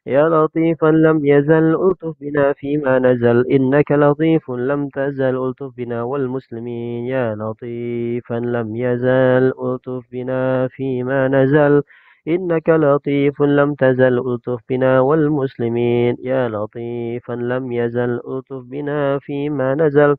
يا لطيفا لم يزل ألطف بنا فيما نزل إنك لطيف لم تزل ألطف بنا والمسلمين يا لطيفا لم يزل ألطف بنا فيما نزل إنك لطيف لم تزل ألطف بنا والمسلمين يا لطيفا لم يزل ألطف بنا فيما نزل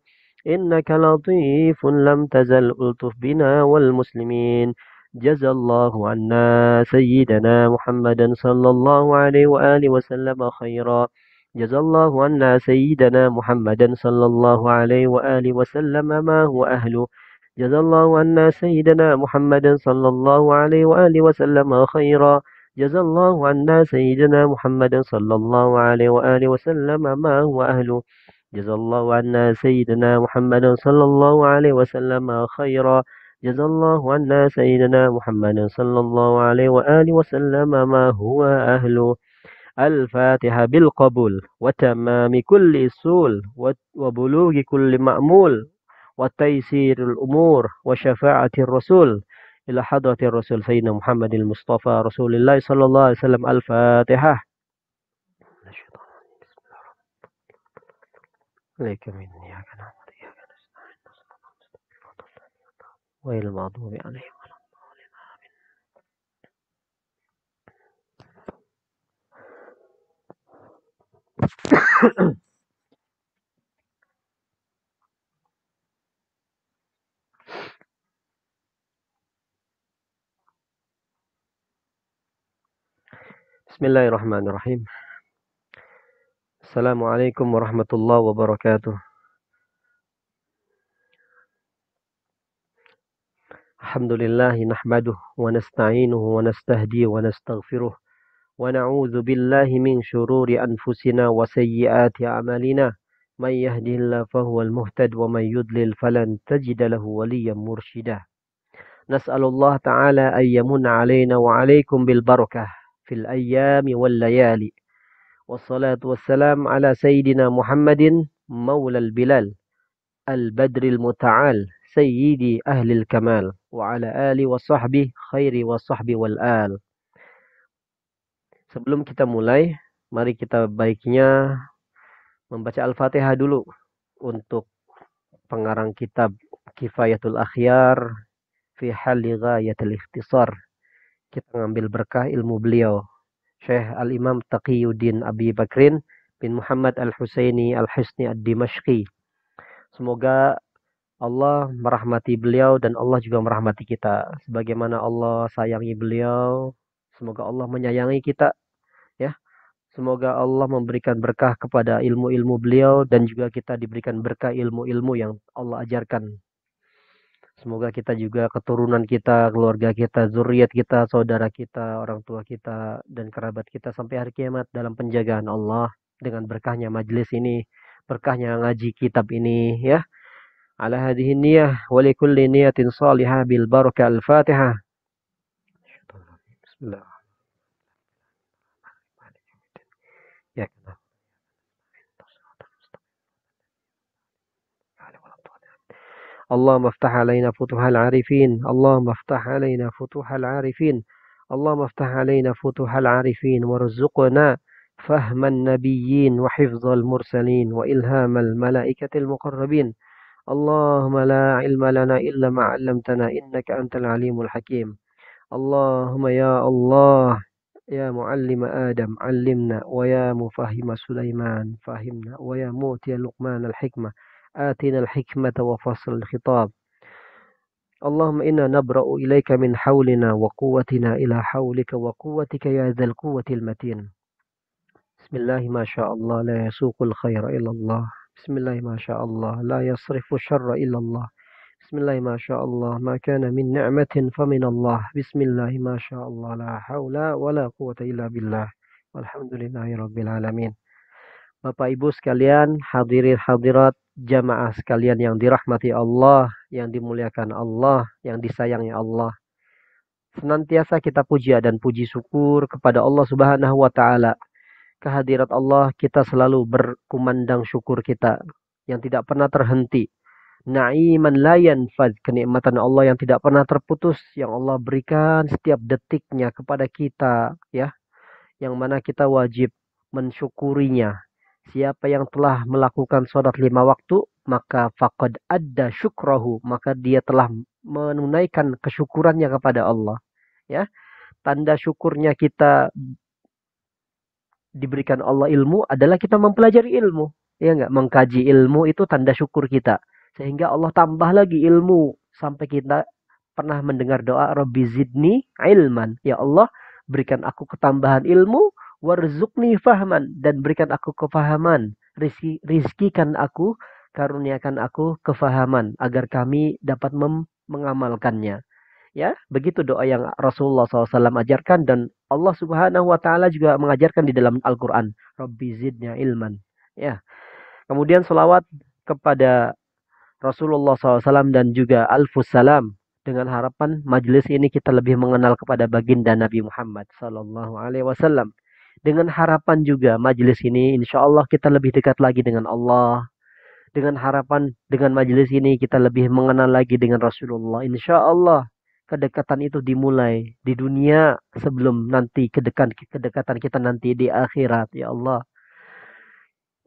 إنك لطيف لم تزل ألطف بنا والمسلمين جزى الله عنا سيدنا محمدا صلى الله عليه وآله وسلم خيرا جزى الله عنا سيدنا محمدا صلى الله عليه وآله وسلم ما هو أهله جزى الله عنا سيدنا محمدا صلى الله عليه وآله وسلم خيرا جزى الله عنا سيدنا محمدا صلى الله عليه وآله وسلم ما هو أهله جزى الله عنا سيدنا محمدا صلى الله عليه وسلم خيرا جزى الله عنا سيدنا محمد صلى الله عليه وآله وسلم ما هو أهله الفاتحة بالقبول وتمام كل سول وبلوغ كل مأمول وتيسير الأمور وشفاعة الرسول إلى حضرة الرسول سيدنا محمد المصطفى رسول الله صلى الله عليه وسلم الفاتحة عليك مني يا نعبد يا نستعين غير المغضوب عليهم بسم الله الرحمن الرحيم السلام عليكم ورحمة الله وبركاته الحمد لله نحمده ونستعينه ونستهديه ونستغفره ونعوذ بالله من شرور أنفسنا وسيئات أعمالنا من يهده الله فهو المهتد ومن يضلل فلن تجد له وليا مرشدا نسأل الله تعالى أن يمن علينا وعليكم بالبركة في الأيام والليالي والصلاة والسلام على سيدنا محمد مولى البلال البدر المتعال سيدي أهل الكمال وعلى آله وصحبه خير وصحبه والآل. Sebelum kita mulai, mari kita baiknya membaca Al-Fatihah dulu untuk pengarang kitab Kifayatul Akhyar fi Halli Ghayatil Ikhtisar. Kita ngambil berkah ilmu beliau, Syekh Al-Imam Taqiyuddin Abi Bakrin bin Muhammad Al-Husaini Al-Hisni Ad-Dimashqi. Semoga Allah merahmati beliau dan Allah juga merahmati kita. Sebagaimana Allah sayangi beliau, semoga Allah menyayangi kita. Ya, semoga Allah memberikan berkah kepada ilmu-ilmu beliau dan juga kita diberikan berkah ilmu-ilmu yang Allah ajarkan. Semoga kita juga keturunan kita, keluarga kita, zuriat kita, saudara kita, orang tua kita, dan kerabat kita sampai hari kiamat dalam penjagaan Allah dengan berkahnya majlis ini, berkahnya ngaji kitab ini, ya. Ala hadhihi niyah wa likulli niyatin salihah bil barakah al-Fatihah. Bismillah. Ya. اللهم افتح علينا فتوح العارفين اللهم افتح علينا فتوح العارفين اللهم افتح علينا فتوح العارفين وارزقنا فهم النبيين وحفظ المرسلين وإلهام الملائكة المقربين اللهم لا علم لنا إلا ما علمتنا إنك أنت العليم الحكيم اللهم يا الله يا معلم آدم علمنا ويا مفهم سليمان فهمنا ويا موتي لقمان الحكمة آتنا الحكمة وفصل الخطاب اللهم إنا نبرأ إليك من حولنا وقوتنا إلى حولك وقوتك يا ذا القوة المتين بسم الله ما شاء الله لا يسوق الخير إلا الله بسم الله ما شاء الله لا يصرف الشر إلا الله بسم الله ما شاء الله ما كان من نعمة فمن الله بسم الله ما شاء الله لا حول ولا قوة إلا بالله والحمد لله رب العالمين. Bapak Ibu sekalian, hadirin hadirat, jamaah sekalian yang dirahmati Allah, yang dimuliakan Allah, yang disayangi Allah. Senantiasa kita puja dan puji syukur kepada Allah Subhanahu wa taala. Kehadirat Allah kita selalu berkumandang syukur kita yang tidak pernah terhenti. Na'iman la yanfad, kenikmatan Allah yang tidak pernah terputus, yang Allah berikan setiap detiknya kepada kita, ya. yang mana kita wajib mensyukurinya. Siapa yang telah melakukan sholat 5 waktu, maka faqad adda syukrahu, maka dia telah menunaikan kesyukurannya kepada Allah. Ya, tanda syukurnya kita diberikan Allah ilmu adalah kita mempelajari ilmu. Ya enggak? Mengkaji ilmu itu tanda syukur kita. Sehingga Allah tambah lagi ilmu sampai kita pernah mendengar doa Rabbi zidni ilman. Ya Allah, berikan aku ketambahan ilmu, warzuqni fahman, dan berikan aku kefahaman. Rizkikan aku, karuniakan aku kefahaman agar kami dapat mengamalkannya. Ya, begitu doa yang Rasulullah SAW ajarkan dan Allah Subhanahu wa taala juga mengajarkan di dalam Al-Qur'an. Rabbi zidnya ilman. Ya. Kemudian selawat kepada Rasulullah SAW dan juga alfus salam dengan harapan majelis ini kita lebih mengenal kepada baginda Nabi Muhammad sallallahu alaihi wasallam. Dengan harapan juga majelis ini insya Allah kita lebih dekat lagi dengan Allah. Dengan harapan dengan majelis ini kita lebih mengenal lagi dengan Rasulullah. Insya Allah kedekatan itu dimulai di dunia sebelum nanti kedekatan kita nanti di akhirat ya Allah.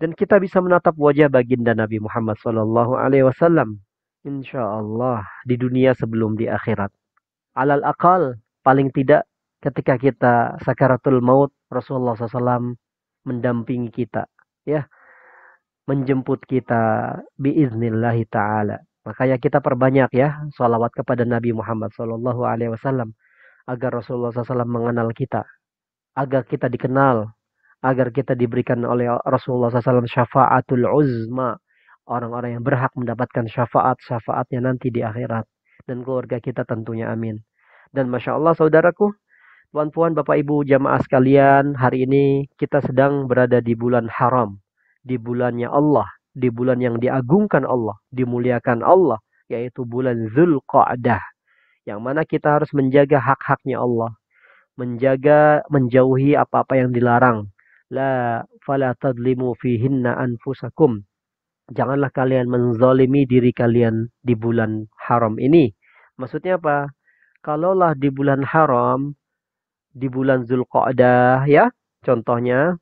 Dan kita bisa menatap wajah baginda Nabi Muhammad sallallahu alaihi wasallam insya Allah di dunia sebelum di akhirat. Alal akal paling tidak ketika kita sakaratul maut Rasulullah SAW mendampingi kita ya, menjemput kita biiznillahi taala. Makanya kita perbanyak ya salawat kepada Nabi Muhammad sallallahu alaihi wasallam agar Rasulullah SAW mengenal kita, agar kita dikenal, agar kita diberikan oleh Rasulullah SAW syafaatul uzma, orang-orang yang berhak mendapatkan syafaatnya nanti di akhirat, dan keluarga kita tentunya amin. Dan Masya Allah saudaraku, tuan-puan, bapak ibu jamaah sekalian, hari ini kita sedang berada di bulan haram, di bulannya Allah, di bulan yang diagungkan Allah, dimuliakan Allah, yaitu bulan Zulqa'dah, yang mana kita harus menjaga hak-haknya Allah, menjauhi apa-apa yang dilarang. La fala tadlimu fihinna anfusakum. Janganlah kalian menzalimi diri kalian di bulan haram ini. Maksudnya apa? Kalaulah di bulan haram, di bulan Zulqa'dah ya, contohnya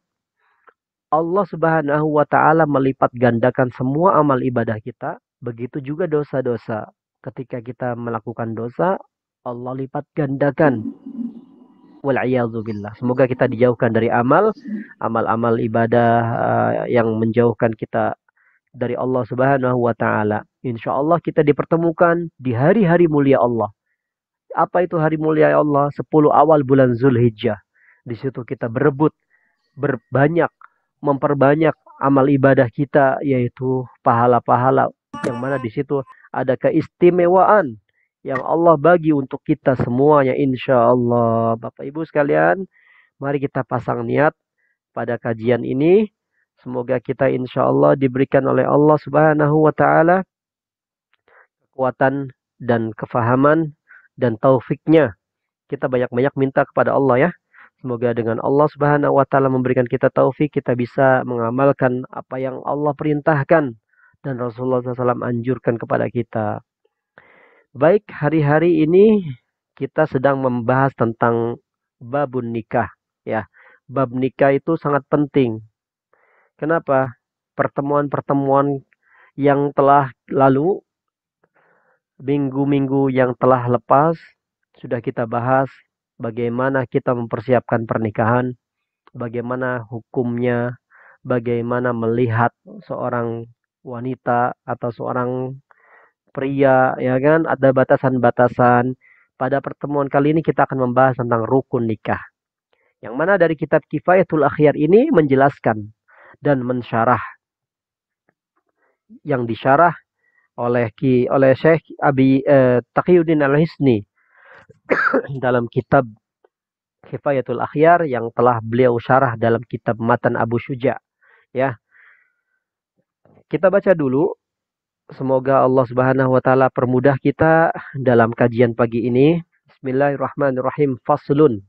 Allah Subhanahu wa taala melipat gandakan semua amal ibadah kita, begitu juga dosa-dosa. Ketika kita melakukan dosa, Allah lipat gandakan. Wal'iyadzubillah. Semoga kita dijauhkan dari amal-amal ibadah yang menjauhkan kita dari Allah Subhanahu wa taala. Insyaallah kita dipertemukan di hari-hari mulia Allah. Apa itu hari mulia Allah? 10 awal bulan Zulhijjah. Di situ kita berebut, berbanyak, memperbanyak amal ibadah kita, yaitu pahala-pahala. Yang mana di situ ada keistimewaan yang Allah bagi untuk kita semuanya insya Allah. Bapak Ibu sekalian, mari kita pasang niat pada kajian ini. Semoga kita insya Allah diberikan oleh Allah Subhanahu wa taala kekuatan dan kefahaman dan taufiknya. Kita banyak-banyak minta kepada Allah ya. Semoga dengan Allah Subhanahu wa taala memberikan kita taufik, kita bisa mengamalkan apa yang Allah perintahkan dan Rasulullah SAW anjurkan kepada kita. Baik, hari-hari ini kita sedang membahas tentang babun nikah ya. Bab nikah itu sangat penting. Kenapa? Pertemuan-pertemuan yang telah lalu, minggu-minggu yang telah lepas, sudah kita bahas bagaimana kita mempersiapkan pernikahan, bagaimana hukumnya, bagaimana melihat seorang wanita atau seorang pria, ya kan, ada batasan-batasan. Pada pertemuan kali ini kita akan membahas tentang rukun nikah. Yang mana dari kitab Kifayatul Akhyar ini menjelaskan dan mensyarah, yang disyarah oleh Syekh Taqiyuddin Al-Hisni dalam kitab Kifayatul Akhyar yang telah beliau syarah dalam kitab Matan Abu Syuja. Ya. Kita baca dulu. Semoga Allah Subhanahu wa taala permudah kita dalam kajian pagi ini. Bismillahirrahmanirrahim. Faslun.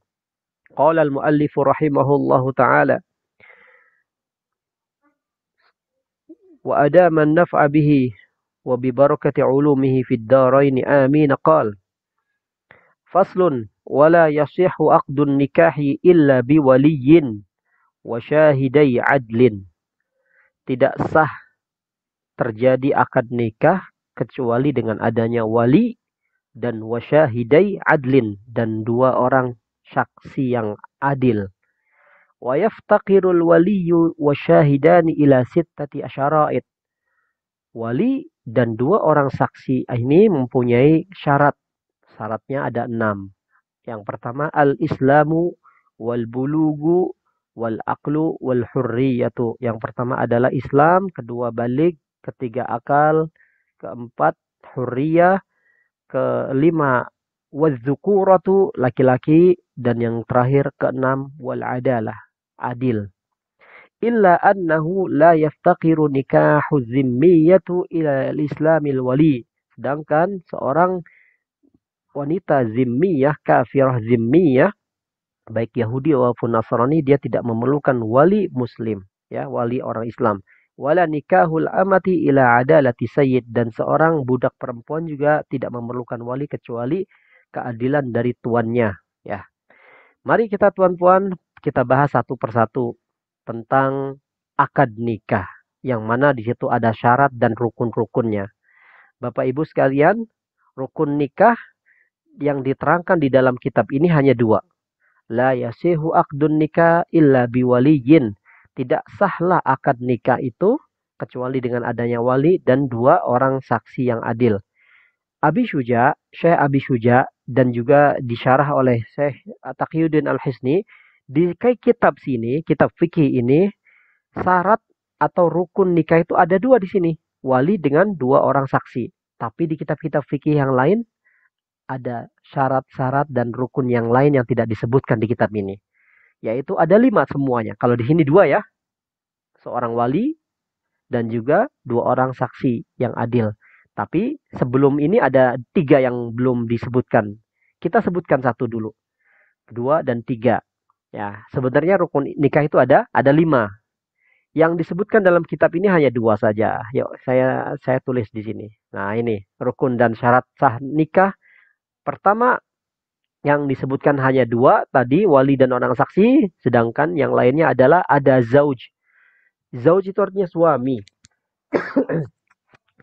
Qala al-muallif rahimahullahu taala wa adama an-naf'a bihi wa bi barakati 'ulumihi fid dharain amin qala. Faslun, wala yasihu aqdun nikahi illa biwaliyin wa syahidai adlin. Tidak sah terjadi akad nikah kecuali dengan adanya wali dan wasyahidai adlin dan dua orang saksi yang adil. Wa yaftaqirul waliyyu wasyahidani ila sittati asyara'id. Wali dan dua orang saksi ini mempunyai syarat. Syaratnya ada 6. Yang pertama al-islamu wal bulugu wal aqlu wal hurriyatu. Yang pertama adalah Islam, kedua balik, ketiga akal, keempat hurriyah, kelima wadzukuratu laki-laki, dan yang terakhir keenam wal adalah adil. Illa annahu la yaftaqiru nikahu zimmiyatu ila al-islamil wali. Sedangkan seorang wanita zimmiyah, kafirah zimmiyah, baik Yahudi maupun Nasrani, dia tidak memerlukan wali muslim, ya, wali orang Islam. Wala nikahul amati ila adalati sayyid, dan seorang budak perempuan juga tidak memerlukan wali kecuali keadilan dari tuannya, ya. Mari kita tuan-tuan kita bahas satu persatu tentang akad nikah, yang mana di situ ada syarat dan rukun-rukunnya. Bapak Ibu sekalian, rukun nikah yang diterangkan di dalam kitab ini hanya 2. La yasihu aqdun nikah illa biwaliyin. Tidak sahlah akad nikah itu kecuali dengan adanya wali dan 2 orang saksi yang adil. Abi Syuja, Syekh Abi Syuja, dan juga disyarah oleh Syekh Taqiyuddin Al-Hisni, di kitab sini, kitab fikih ini, syarat atau rukun nikah itu ada 2 di sini. Wali dengan 2 orang saksi. Tapi di kitab-kitab fikih yang lain ada syarat-syarat dan rukun yang lain yang tidak disebutkan di kitab ini. Yaitu ada 5 semuanya. Kalau di sini 2 ya. Seorang wali dan juga 2 orang saksi yang adil. Tapi sebelum ini ada 3 yang belum disebutkan. Kita sebutkan 1 dulu. 2 dan 3. Ya, sebenarnya rukun nikah itu ada 5. Yang disebutkan dalam kitab ini hanya 2 saja. Yuk, saya tulis di sini. Nah, ini rukun dan syarat sah nikah. Pertama, yang disebutkan hanya 2 tadi, wali dan orang saksi, sedangkan yang lainnya adalah ada zauj. Zauj itu artinya suami.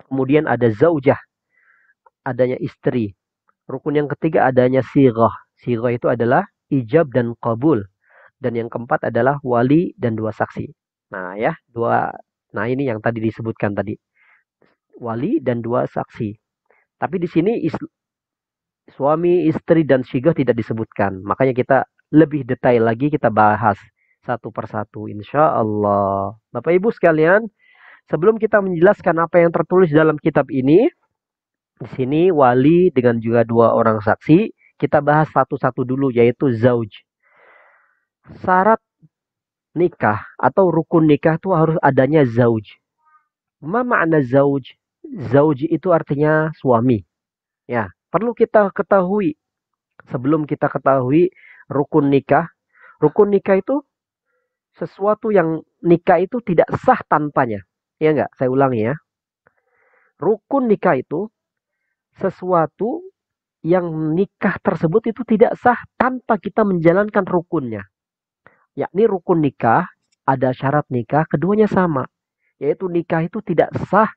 Kemudian ada zaujah, adanya istri. Rukun yang ketiga adanya sighah. Sighah itu adalah ijab dan qabul. Dan yang keempat adalah wali dan 2 saksi. Nah ya, 2. Nah ini yang tadi disebutkan tadi. Wali dan 2 saksi. Tapi di sini suami, istri, dan sighah tidak disebutkan. Makanya kita lebih detail lagi kita bahas satu persatu insya Allah. Bapak Ibu sekalian, sebelum kita menjelaskan apa yang tertulis dalam kitab ini, di sini wali dengan juga 2 orang saksi, kita bahas satu-satu dulu, yaitu zauj. Syarat nikah atau rukun nikah itu harus adanya zauj. Ma makna zauj? Zauj itu artinya suami. Ya, perlu kita ketahui sebelum kita ketahui rukun nikah. Rukun nikah itu sesuatu yang nikah itu tidak sah tanpanya. Ya enggak? Saya ulangi ya. Rukun nikah itu sesuatu yang nikah tersebut itu tidak sah tanpa kita menjalankan rukunnya. Yakni rukun nikah, ada syarat nikah, keduanya sama. Yaitu nikah itu tidak sah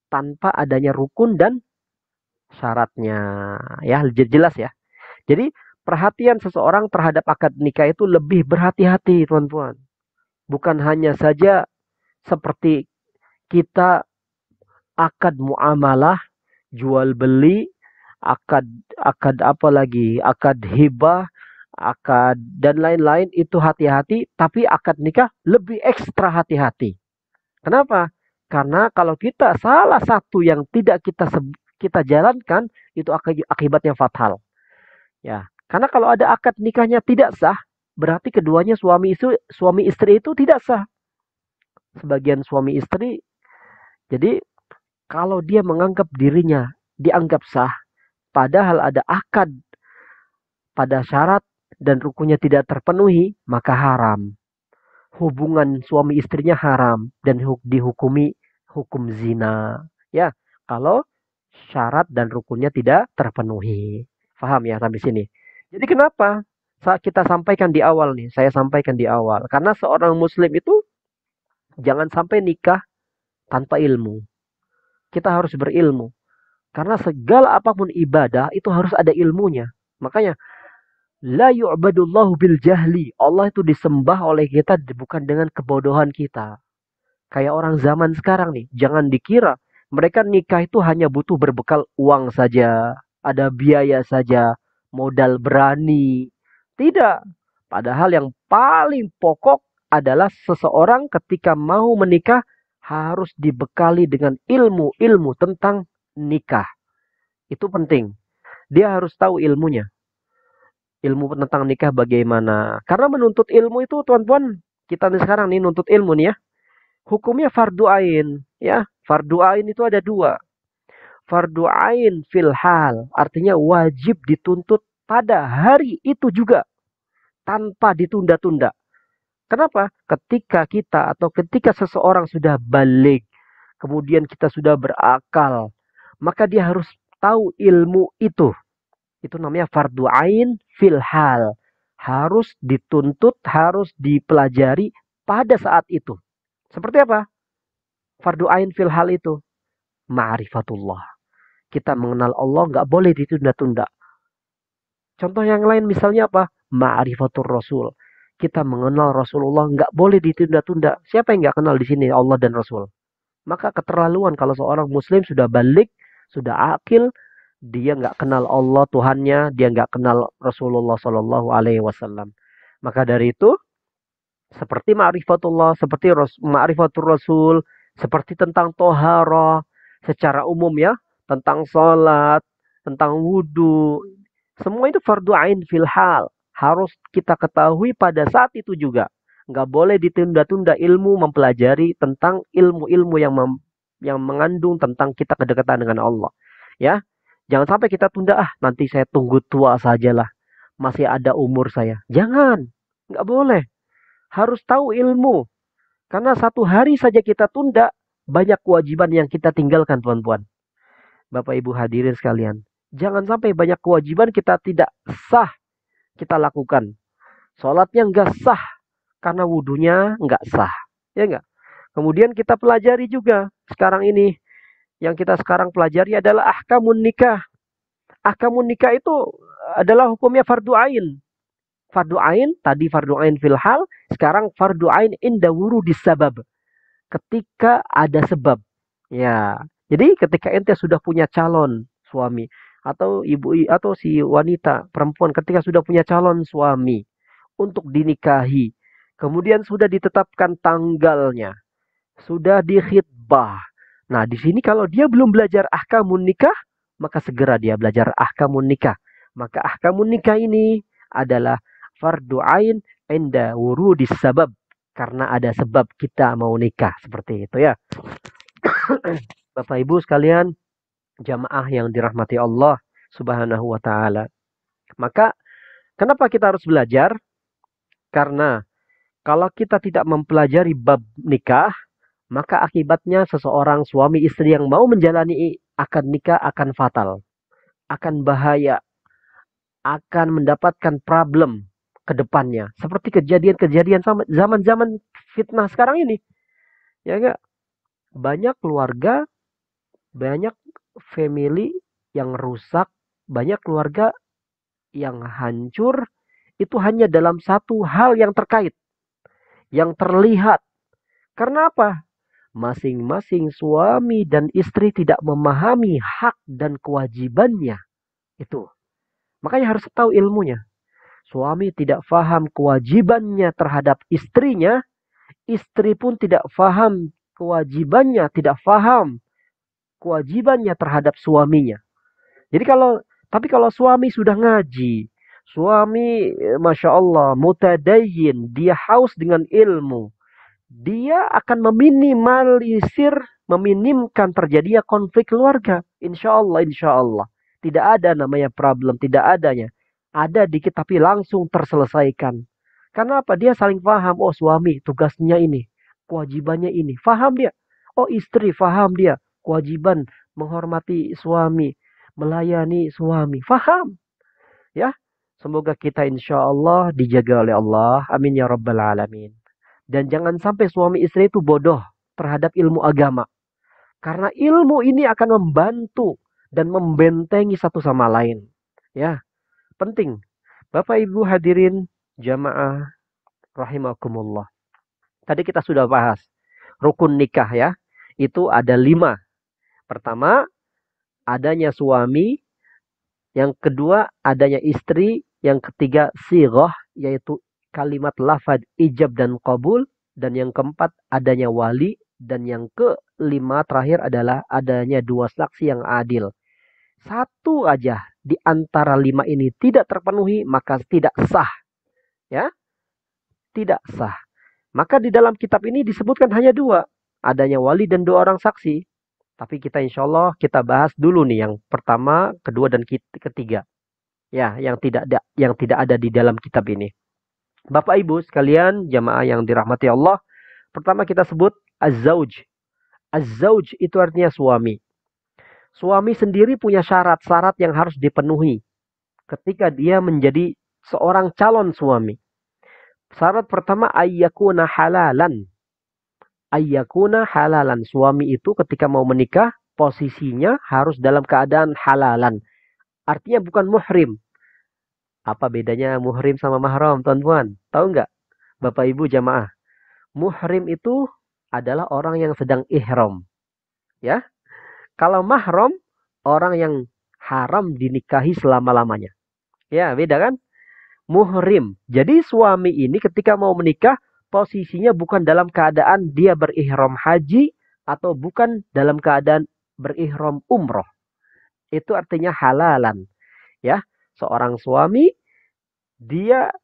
tanpa adanya rukun dan syaratnya. Ya, jelas ya. Jadi perhatian seseorang terhadap akad nikah itu lebih berhati-hati, teman-teman. Bukan hanya saja seperti kita akad muamalah, jual beli, akad apa lagi, akad hibah, akad dan lain-lain itu hati-hati, tapi akad nikah lebih ekstra hati-hati. Kenapa? Karena kalau kita salah satu yang tidak kita jalankan, itu akibatnya fatal. Ya, karena kalau ada akad nikahnya tidak sah, berarti keduanya suami istri itu tidak sah. Sebagian suami istri, jadi kalau dia menganggap dirinya dianggap sah, padahal ada akad pada syarat dan rukunnya tidak terpenuhi, maka haram. Hubungan suami istrinya haram dan dihukumi hukum zina. Ya, kalau syarat dan rukunnya tidak terpenuhi. Faham ya sampai sini? Jadi kenapa? Kita sampaikan di awal nih, saya sampaikan di awal. Karena seorang muslim itu jangan sampai nikah tanpa ilmu. Kita harus berilmu. Karena segala apapun ibadah itu harus ada ilmunya. Makanya la yu'badullahu bil jahli. Allah itu disembah oleh kita bukan dengan kebodohan kita. Kayak orang zaman sekarang nih, jangan dikira mereka nikah itu hanya butuh berbekal uang saja, ada biaya saja, modal berani. Tidak. Padahal yang paling pokok adalah seseorang ketika mau menikah harus dibekali dengan ilmu-ilmu tentang nikah. Itu penting. Dia harus tahu ilmunya. Ilmu tentang nikah bagaimana. Karena menuntut ilmu itu tuan-tuan, kita nih sekarang nih nuntut ilmu nih ya. Hukumnya fardu ain. Ya, fardu ain itu ada dua. Fardu ain fil hal. Artinya wajib dituntut pada hari itu juga. Tanpa ditunda-tunda. Kenapa? Ketika kita atau ketika seseorang sudah balik. Kemudian kita sudah berakal. Maka dia harus tahu ilmu itu. Itu namanya fardu ain fil hal. Harus dituntut, harus dipelajari pada saat itu. Seperti apa? Fardu ain fil hal itu. Ma'rifatullah. Kita mengenal Allah nggak boleh ditunda-tunda. Contoh yang lain misalnya apa? Ma'rifatul Rasul. Kita mengenal Rasulullah nggak boleh ditunda-tunda. Siapa yang nggak kenal di sini Allah dan Rasul? Maka keterlaluan kalau seorang Muslim sudah balik, sudah akil, dia nggak kenal Allah Tuhannya, dia nggak kenal Rasulullah Shallallahu Alaihi Wasallam. Maka dari itu, seperti ma'rifatullah, seperti ma'rifatul Rasul, seperti tentang tohara, secara umum ya, tentang sholat, tentang wudhu, semua itu fardu ain fil hal. Harus kita ketahui pada saat itu juga. Nggak boleh ditunda-tunda ilmu mempelajari tentang ilmu-ilmu yang mengandung tentang kita kedekatan dengan Allah. Ya, jangan sampai kita tunda, nanti saya tunggu tua sajalah. Masih ada umur saya. Jangan. Nggak boleh. Harus tahu ilmu. Karena satu hari saja kita tunda, banyak kewajiban yang kita tinggalkan, tuan-tuan. Bapak Ibu hadirin sekalian. Jangan sampai banyak kewajiban kita tidak sah kita lakukan. Sholatnya nggak sah. Karena wudhunya nggak sah. Ya nggak? Kemudian kita pelajari juga. Sekarang ini. Yang kita sekarang pelajari adalah ahkamun nikah. Ahkamun nikah itu adalah hukumnya fardu ain. Fardu ain, tadi fardu ain fil hal, sekarang fardu ain inda wurudis sabab. Ketika ada sebab. Ya. Jadi ketika ente sudah punya calon suami atau ibu atau si wanita perempuan ketika sudah punya calon suami untuk dinikahi, kemudian sudah ditetapkan tanggalnya, sudah dikhitbah. Nah, di sini kalau dia belum belajar ahkamun nikah, maka segera dia belajar ahkamun nikah. Maka ahkamun nikah ini adalah fardu ain inda wurudis sabab. Karena ada sebab kita mau nikah. Seperti itu ya. Bapak Ibu sekalian, jamaah yang dirahmati Allah Subhanahu wa taala. Maka kenapa kita harus belajar? Karena kalau kita tidak mempelajari bab nikah, maka akibatnya seseorang suami istri yang mau menjalani akad nikah akan fatal, akan bahaya, akan mendapatkan problem ke depannya. Seperti kejadian-kejadian zaman-zaman fitnah sekarang ini. Ya enggak? Banyak keluarga, banyak family yang rusak, banyak keluarga yang hancur itu hanya dalam satu hal yang terkait, yang terlihat. Karena apa? Masing-masing suami dan istri tidak memahami hak dan kewajibannya. Itu. Makanya harus tahu ilmunya. Suami tidak paham kewajibannya terhadap istrinya, istri pun tidak paham kewajibannya, tidak paham kewajibannya terhadap suaminya. Jadi tapi kalau suami sudah ngaji, suami Masya Allah mutadayyin, dia haus dengan ilmu, dia akan meminimkan terjadinya konflik keluarga. Insya Allah, insya Allah. Tidak ada namanya problem, tidak adanya. Ada dikit tapi langsung terselesaikan. Karena apa? Dia saling paham. Oh suami tugasnya ini, kewajibannya ini. Paham dia. Oh istri paham dia. Kewajiban menghormati suami, melayani suami. Paham. Ya. Semoga kita insya Allah dijaga oleh Allah. Amin ya rabbal alamin. Dan jangan sampai suami istri itu bodoh terhadap ilmu agama. Karena ilmu ini akan membantu dan membentengi satu sama lain. Ya, penting. Bapak Ibu hadirin jamaah rahimakumullah. Tadi kita sudah bahas rukun nikah ya. Itu ada 5. Pertama, adanya suami. Yang kedua, adanya istri. Yang ketiga, sighah, yaitu kalimat lafaz ijab dan qabul. Dan yang keempat, adanya wali. Dan yang kelima terakhir adalah adanya 2 saksi yang adil. Satu aja di antara 5 ini tidak terpenuhi, maka tidak sah. Ya, tidak sah. Maka di dalam kitab ini disebutkan hanya 2. Adanya wali dan 2 orang saksi. Tapi kita insya Allah kita bahas dulu nih yang pertama, kedua, dan ketiga. Ya, yang tidak ada di dalam kitab ini. Bapak Ibu sekalian, jamaah yang dirahmati Allah. Pertama kita sebut az-zauj. Az-zauj itu artinya suami. Suami sendiri punya syarat-syarat yang harus dipenuhi ketika dia menjadi seorang calon suami. Syarat pertama ayyakuna halalan. Ayyakuna halalan. Suami itu ketika mau menikah, posisinya harus dalam keadaan halalan. Artinya bukan muhrim. Apa bedanya muhrim sama mahram, tuan-tuan? Tahu nggak? Bapak Ibu jamaah. Muhrim itu adalah orang yang sedang ihram. Ya. Kalau mahram, orang yang haram dinikahi selama-lamanya. Ya, beda kan? Muhrim. Jadi suami ini ketika mau menikah, posisinya bukan dalam keadaan dia berihram haji atau bukan dalam keadaan berihram umroh. Itu artinya halalan. Ya, seorang suami dia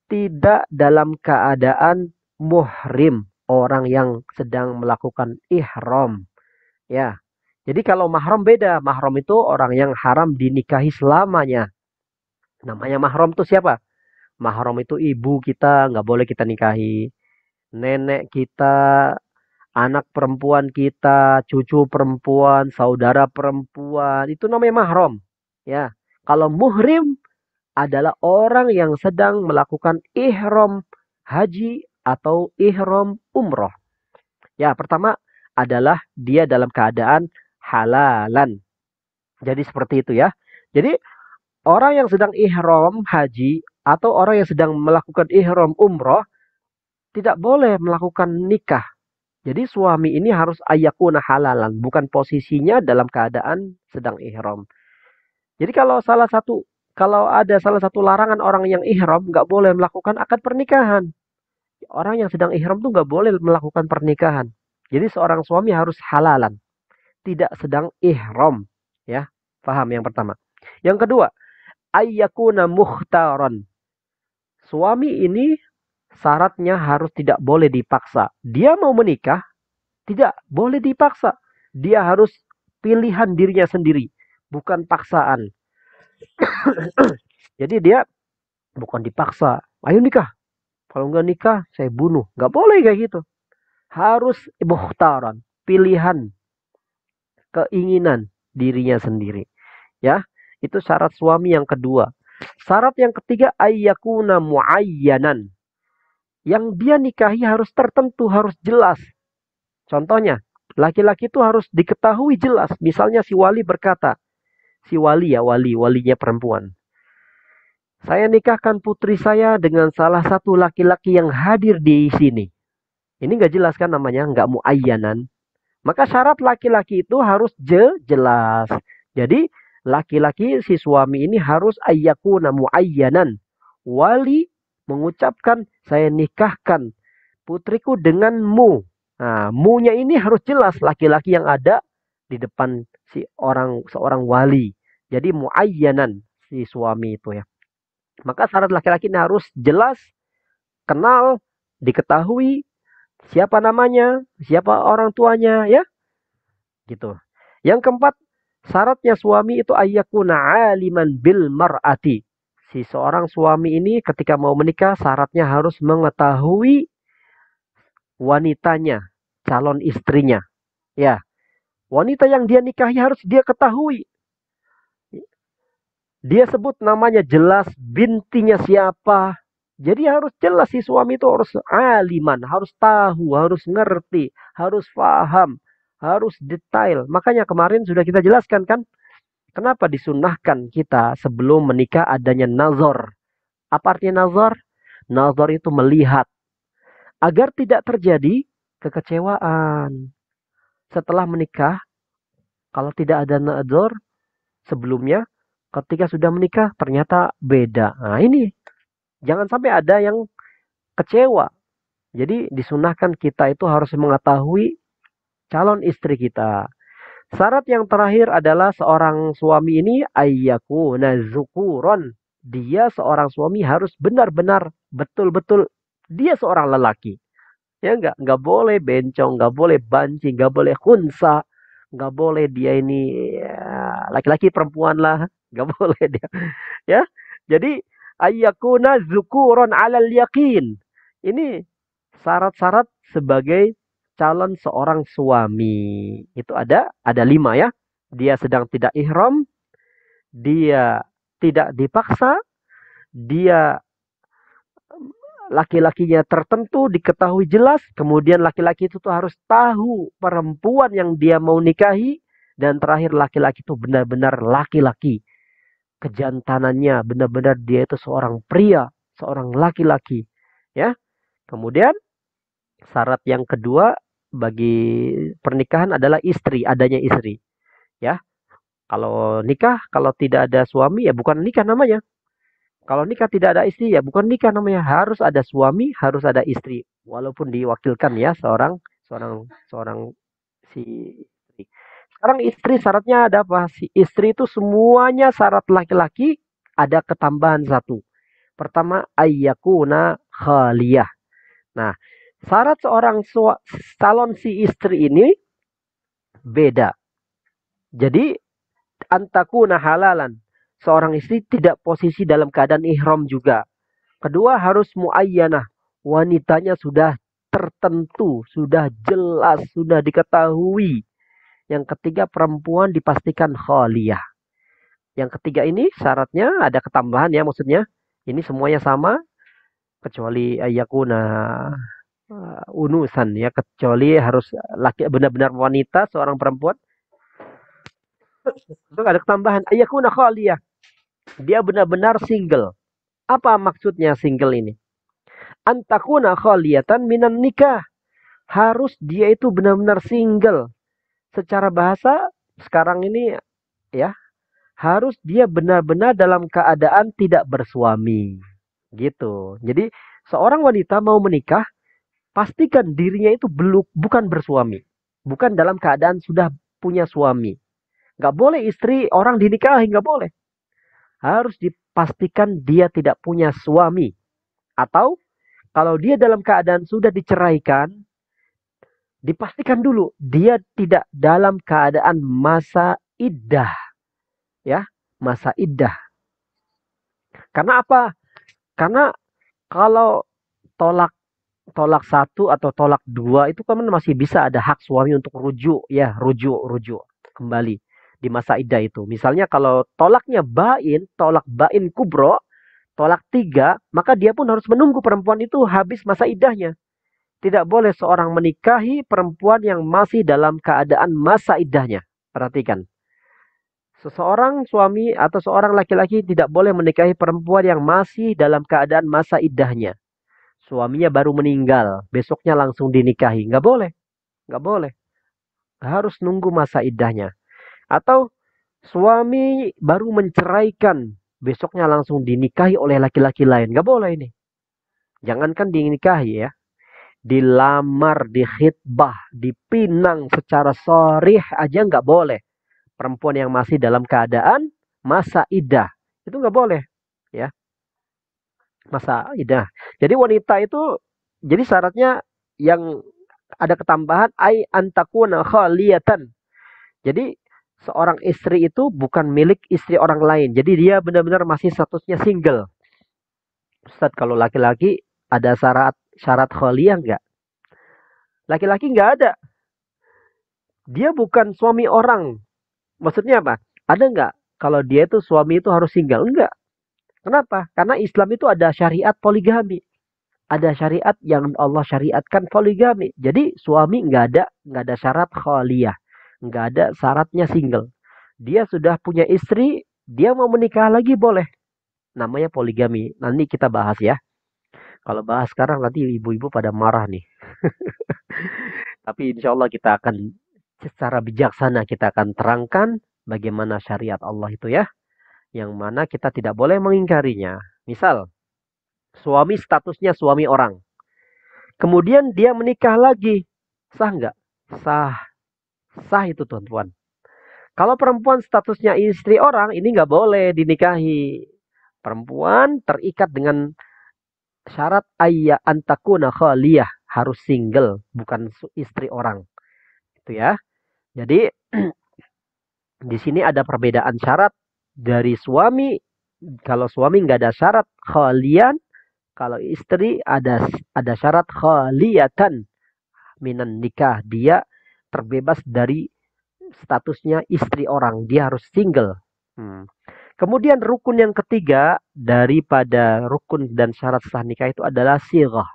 tidak dalam keadaan muhrim, orang yang sedang melakukan ihram. Ya. Jadi kalau mahram beda. Mahram itu orang yang haram dinikahi selamanya. Namanya mahram itu siapa? Mahram itu ibu kita, nggak boleh kita nikahi. Nenek kita, anak perempuan kita, cucu perempuan, saudara perempuan, itu namanya mahram. Ya. Kalau muhrim adalah orang yang sedang melakukan ihram haji atau ihram umroh. Ya, pertama adalah dia dalam keadaan halalan. Jadi seperti itu ya. Jadi orang yang sedang ihram haji atau orang yang sedang melakukan ihram umroh tidak boleh melakukan nikah. Jadi suami ini harus ayakuna halalan, bukan posisinya dalam keadaan sedang ihram. Jadi kalau ada salah satu larangan orang yang ihram nggak boleh melakukan akad pernikahan. Orang yang sedang ihram tuh nggak boleh melakukan pernikahan. Jadi seorang suami harus halalan, tidak sedang ihram. Ya, paham yang pertama. Yang kedua, ayyakuna mukhtaran. Suami ini syaratnya harus tidak boleh dipaksa. Dia mau menikah, tidak boleh dipaksa. Dia harus pilihan dirinya sendiri, bukan paksaan. Jadi dia bukan dipaksa. Ayo nikah. Kalau nggak nikah, saya bunuh. Nggak boleh kayak gitu. Harus mukhtaran, pilihan, keinginan dirinya sendiri. Ya, itu syarat suami yang kedua. Syarat yang ketiga ayyakuna muayyanan. Yang dia nikahi harus tertentu, harus jelas. Contohnya, laki-laki itu harus diketahui jelas. Misalnya si wali berkata, si wali ya, walinya perempuan. Saya nikahkan putri saya dengan salah satu laki-laki yang hadir di sini. Ini nggak jelas kan namanya, nggak muayyanan. Maka syarat laki-laki itu harus jelas. Jadi laki-laki si suami ini harus ayyakuna muayyanan. Wali mengucapkan saya nikahkan putriku denganmu. Nah, mu-nya ini harus jelas laki-laki yang ada di depan seorang wali. Jadi muayyanan si suami itu ya. Maka syarat laki-laki ini harus jelas, kenal, diketahui siapa namanya, siapa orang tuanya ya. Gitu. Yang keempat, syaratnya suami itu ayyakuna aliman bil mar'ati. Si seorang suami ini ketika mau menikah syaratnya harus mengetahui wanitanya, calon istrinya. Ya. Wanita yang dia nikahi harus dia ketahui. Dia sebut namanya jelas, bintinya siapa. Jadi harus jelas si suami itu harus aliman, harus tahu, harus ngerti, harus paham, harus detail. Makanya kemarin sudah kita jelaskan kan, kenapa disunahkan kita sebelum menikah adanya nazar. Apa artinya nazar? Nazar itu melihat agar tidak terjadi kekecewaan. Setelah menikah, kalau tidak ada nazar sebelumnya, ketika sudah menikah ternyata beda. Nah ini jangan sampai ada yang kecewa. Jadi disunahkan kita itu harus mengetahui calon istri kita. Syarat yang terakhir adalah seorang suami ini ayyaku nazukuron. Dia seorang suami harus benar-benar betul-betul dia seorang lelaki. Ya nggak boleh bencong, nggak boleh banci, nggak boleh khunsa, nggak boleh dia ini ya, laki-laki perempuan lah, nggak boleh dia. Ya, jadi ayyakuna zukuron alal yakin. Ini syarat-syarat sebagai calon seorang suami. Itu ada 5 ya. Dia sedang tidak ihram, dia tidak dipaksa, dia laki-lakinya tertentu diketahui jelas, kemudian laki-laki itu tuh harus tahu perempuan yang dia mau nikahi, dan terakhir laki-laki itu benar-benar laki-laki. Kejantanannya benar-benar dia itu seorang pria, seorang laki-laki. Ya. Kemudian syarat yang kedua bagi pernikahan adalah istri, adanya istri. Ya. Kalau nikah, kalau tidak ada suami ya bukan nikah namanya. Kalau nikah tidak ada istri ya bukan nikah namanya. Harus ada suami, harus ada istri. Walaupun diwakilkan ya seorang seorang seorang si istri. Sekarang istri syaratnya ada apa? Si istri itu semuanya syarat laki-laki ada ketambahan satu. Pertama ayyakuna khaliyah. Nah, syarat seorang calon si istri ini beda. Jadi antakuna halalan. Seorang istri tidak posisi dalam keadaan ihram juga. Kedua harus muayyanah. Wanitanya sudah tertentu, sudah jelas, sudah diketahui. Yang ketiga perempuan dipastikan khaliyah. Yang ketiga ini syaratnya ada ketambahan ya maksudnya. Ini semuanya sama kecuali ayakuna unusan ya, kecuali harus laki benar-benar wanita seorang perempuan. Itu ada tambahan ayakuna khaliyah. Dia benar-benar single. Apa maksudnya single ini? Antakuna khaliyatan minan nikah. Harus dia itu benar-benar single. Secara bahasa sekarang ini ya, harus dia benar-benar dalam keadaan tidak bersuami. Gitu. Jadi seorang wanita mau menikah, pastikan dirinya itu belum bukan bersuami. Bukan dalam keadaan sudah punya suami. Nggak boleh istri orang dinikahi, nggak boleh. Harus dipastikan dia tidak punya suami. Atau kalau dia dalam keadaan sudah diceraikan, dipastikan dulu dia tidak dalam keadaan masa iddah. Ya, masa iddah. Karena apa? Karena kalau tolak tolak satu atau tolak dua itu kan masih bisa ada hak suami untuk rujuk ya, rujuk kembali di masa iddah itu. Misalnya kalau tolak bain kubro, tolak 3, maka dia pun harus menunggu perempuan itu habis masa iddahnya. Tidak boleh seorang menikahi perempuan yang masih dalam keadaan masa iddahnya. Perhatikan. Seseorang suami atau seorang laki-laki tidak boleh menikahi perempuan yang masih dalam keadaan masa iddahnya. Suaminya baru meninggal, besoknya langsung dinikahi. Nggak boleh. Nggak boleh. Harus nunggu masa iddahnya. Atau suami baru menceraikan, besoknya langsung dinikahi oleh laki-laki lain. Nggak boleh ini. Jangankan dinikahi ya. Dilamar, dikhitbah, dipinang secara sorih aja nggak boleh. Perempuan yang masih dalam keadaan masa iddah. Itu nggak boleh. Ya, masa iddah. Jadi wanita itu, jadi syaratnya yang ada ketambahan ai antakuna khaliyatan. Jadi seorang istri itu bukan milik istri orang lain. Jadi dia benar-benar masih statusnya single. Ustaz, kalau laki-laki ada syarat khaliyah enggak? Laki-laki enggak ada. Dia bukan suami orang. Maksudnya apa? Ada enggak? kalau dia itu suami itu harus single. Enggak. Kenapa? Karena Islam itu ada syariat poligami. Ada syariat yang Allah syariatkan poligami. Jadi suami nggak ada syarat khaliyah, nggak ada syaratnya single. Dia sudah punya istri, dia mau menikah lagi boleh. Namanya poligami. Nanti kita bahas ya. Kalau bahas sekarang nanti ibu-ibu pada marah nih. Tapi insya Allah kita akan secara bijaksana kita akan terangkan bagaimana syariat Allah itu ya. Yang mana kita tidak boleh mengingkarinya. Misal, suami statusnya suami orang. Kemudian dia menikah lagi. Sah nggak? Sah. Sah itu tuan-tuan. Kalau perempuan statusnya istri orang, ini nggak boleh dinikahi. Perempuan terikat dengan syarat ayya antakuna khaliyah. Harus single, bukan istri orang. Itu ya. Jadi, di sini ada perbedaan syarat dari suami. Kalau suami nggak ada syarat khalian, kalau istri ada syarat khaliyatan minan nikah. Dia terbebas dari statusnya istri orang. Dia harus single. Kemudian rukun yang ketiga daripada rukun dan syarat sah nikah itu adalah sighah.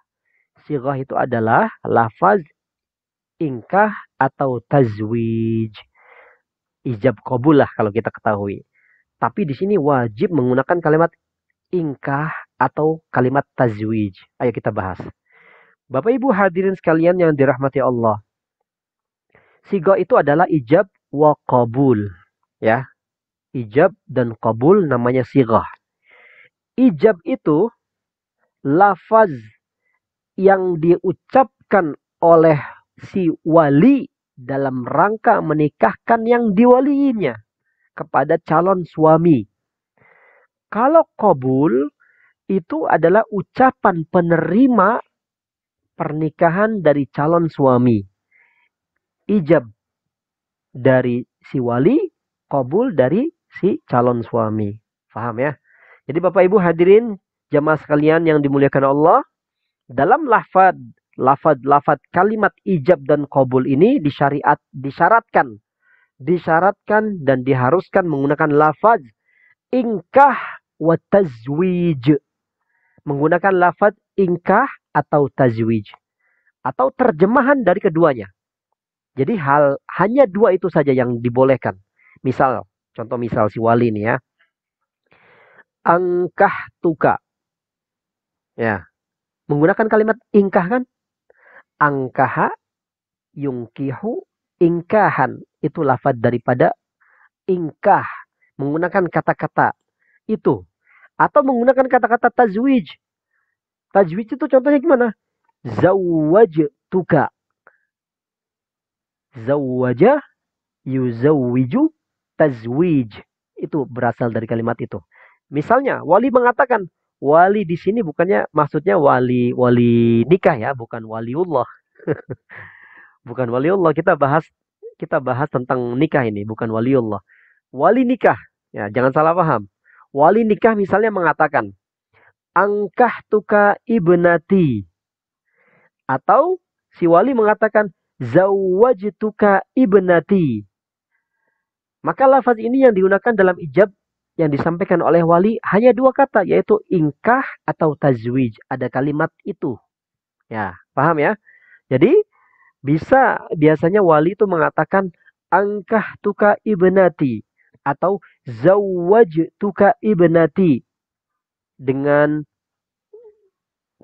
Sighah itu adalah lafaz ingkah atau tazwij. Ijab qabul lah kalau kita ketahui. Tapi di sini wajib menggunakan kalimat ingkah atau kalimat tazwij. Ayo kita bahas. Bapak Ibu hadirin sekalian yang dirahmati Allah. Sighah itu adalah ijab wa qabul. Ya. Ijab dan qabul namanya sighah. Ijab itu lafaz yang diucapkan oleh si wali dalam rangka menikahkan yang diwaliinya kepada calon suami. Kalau qabul itu adalah ucapan penerima pernikahan dari calon suami. Ijab dari si wali, qabul dari si calon suami. Paham ya? Jadi Bapak Ibu hadirin jamaah sekalian yang dimuliakan Allah, dalam lafad kalimat ijab dan qabul ini disyaratkan dan diharuskan menggunakan lafaz ingkah wa tazwij. Menggunakan lafaz ingkah atau tazwij. Atau terjemahan dari keduanya. Jadi hanya dua itu saja yang dibolehkan. Contoh misal si wali nih ya. Angkah tuka. Ya. Menggunakan kalimat ingkah kan? Angkaha yungkihu ingkahan. Itu lafaz daripada ingkah. Menggunakan kata-kata itu. Atau menggunakan kata-kata tazwij. Tazwij itu contohnya gimana? Zawwajtuka. Zawwaja yuzawwiju tazwij. Itu berasal dari kalimat itu. Misalnya, wali mengatakan, wali di sini maksudnya wali nikah ya, bukan waliullah. Bukan waliullah, kita bahas tentang nikah ini, bukan waliullah. Wali nikah, ya jangan salah paham. Wali nikah misalnya mengatakan, angkah tuka ibnati. Atau si wali mengatakan, zawwajtuka ibnati. Maka lafaz ini yang digunakan dalam ijab yang disampaikan oleh wali hanya dua kata, yaitu ingkah atau tazwij. Ada kalimat itu. Ya, paham ya? Jadi biasanya wali itu mengatakan angkah tuka ibnati atau zawwajtuka ibnati. Dengan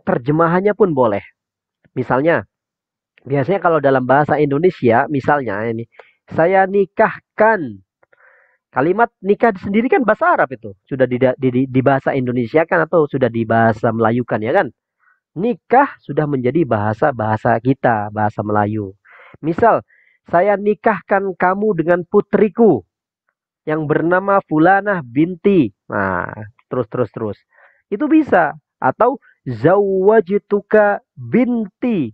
terjemahannya pun boleh. Misalnya, biasanya kalau dalam bahasa Indonesia, misalnya ini, saya nikahkan. Kalimat nikah sendiri kan bahasa Arab itu. Sudah di bahasa Indonesia kan atau sudah di bahasa Melayu kan ya kan? Nikah sudah menjadi bahasa kita, bahasa Melayu. Misal, saya nikahkan kamu dengan putriku yang bernama Fulanah binti. Nah, terus. Itu bisa. Atau zawwajtuka binti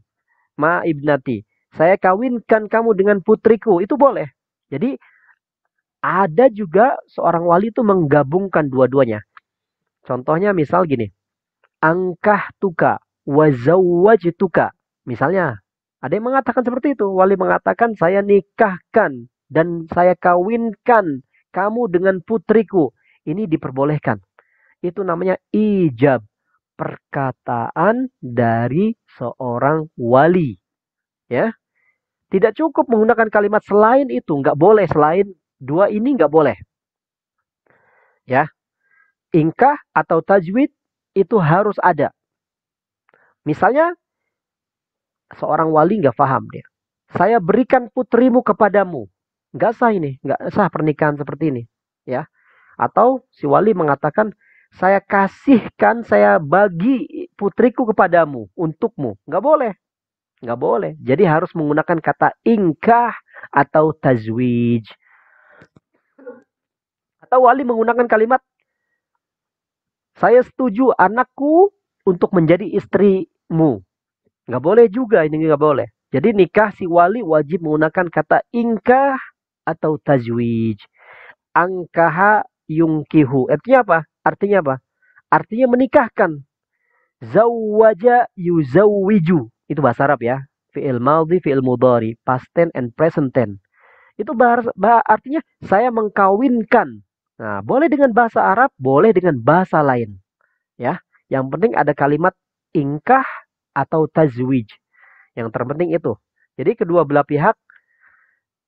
ma ibnati. Saya kawinkan kamu dengan putriku. Itu boleh. Jadi ada juga seorang wali itu menggabungkan dua-duanya. Contohnya misal gini. Angkah tuka wa zawwajtuka. Misalnya, ada yang mengatakan seperti itu. Wali mengatakan saya nikahkan dan saya kawinkan kamu dengan putriku. Ini diperbolehkan. Itu namanya ijab. Perkataan dari seorang wali. Ya, tidak cukup menggunakan kalimat selain itu. Nggak boleh. Selain dua ini nggak boleh. Ya, ingkah atau tajwid itu harus ada. Misalnya, seorang wali nggak paham dia. Saya berikan putrimu kepadamu. Nggak sah ini. Nggak sah pernikahan seperti ini. Ya. Atau si wali mengatakan, saya kasihkan, saya bagi putriku kepadamu, untukmu. Nggak boleh. Nggak boleh. Jadi harus menggunakan kata ingkah atau tazwij. Atau wali menggunakan kalimat, saya setuju anakku untuk menjadi istrimu. Nggak boleh juga, ini nggak boleh. Jadi nikah si wali wajib menggunakan kata ingkah atau tazwij. Angkaha yungkihu. Artinya apa? Artinya apa? Artinya menikahkan. Zawwaja yuzawwiju. Itu bahasa Arab ya. Fi'il madhi, fi'il mudhari, past tense and present tense. Itu artinya saya mengkawinkan. Nah, boleh dengan bahasa Arab, boleh dengan bahasa lain. Ya, yang penting ada kalimat ingkah atau tazwij. Yang terpenting itu. Jadi kedua belah pihak,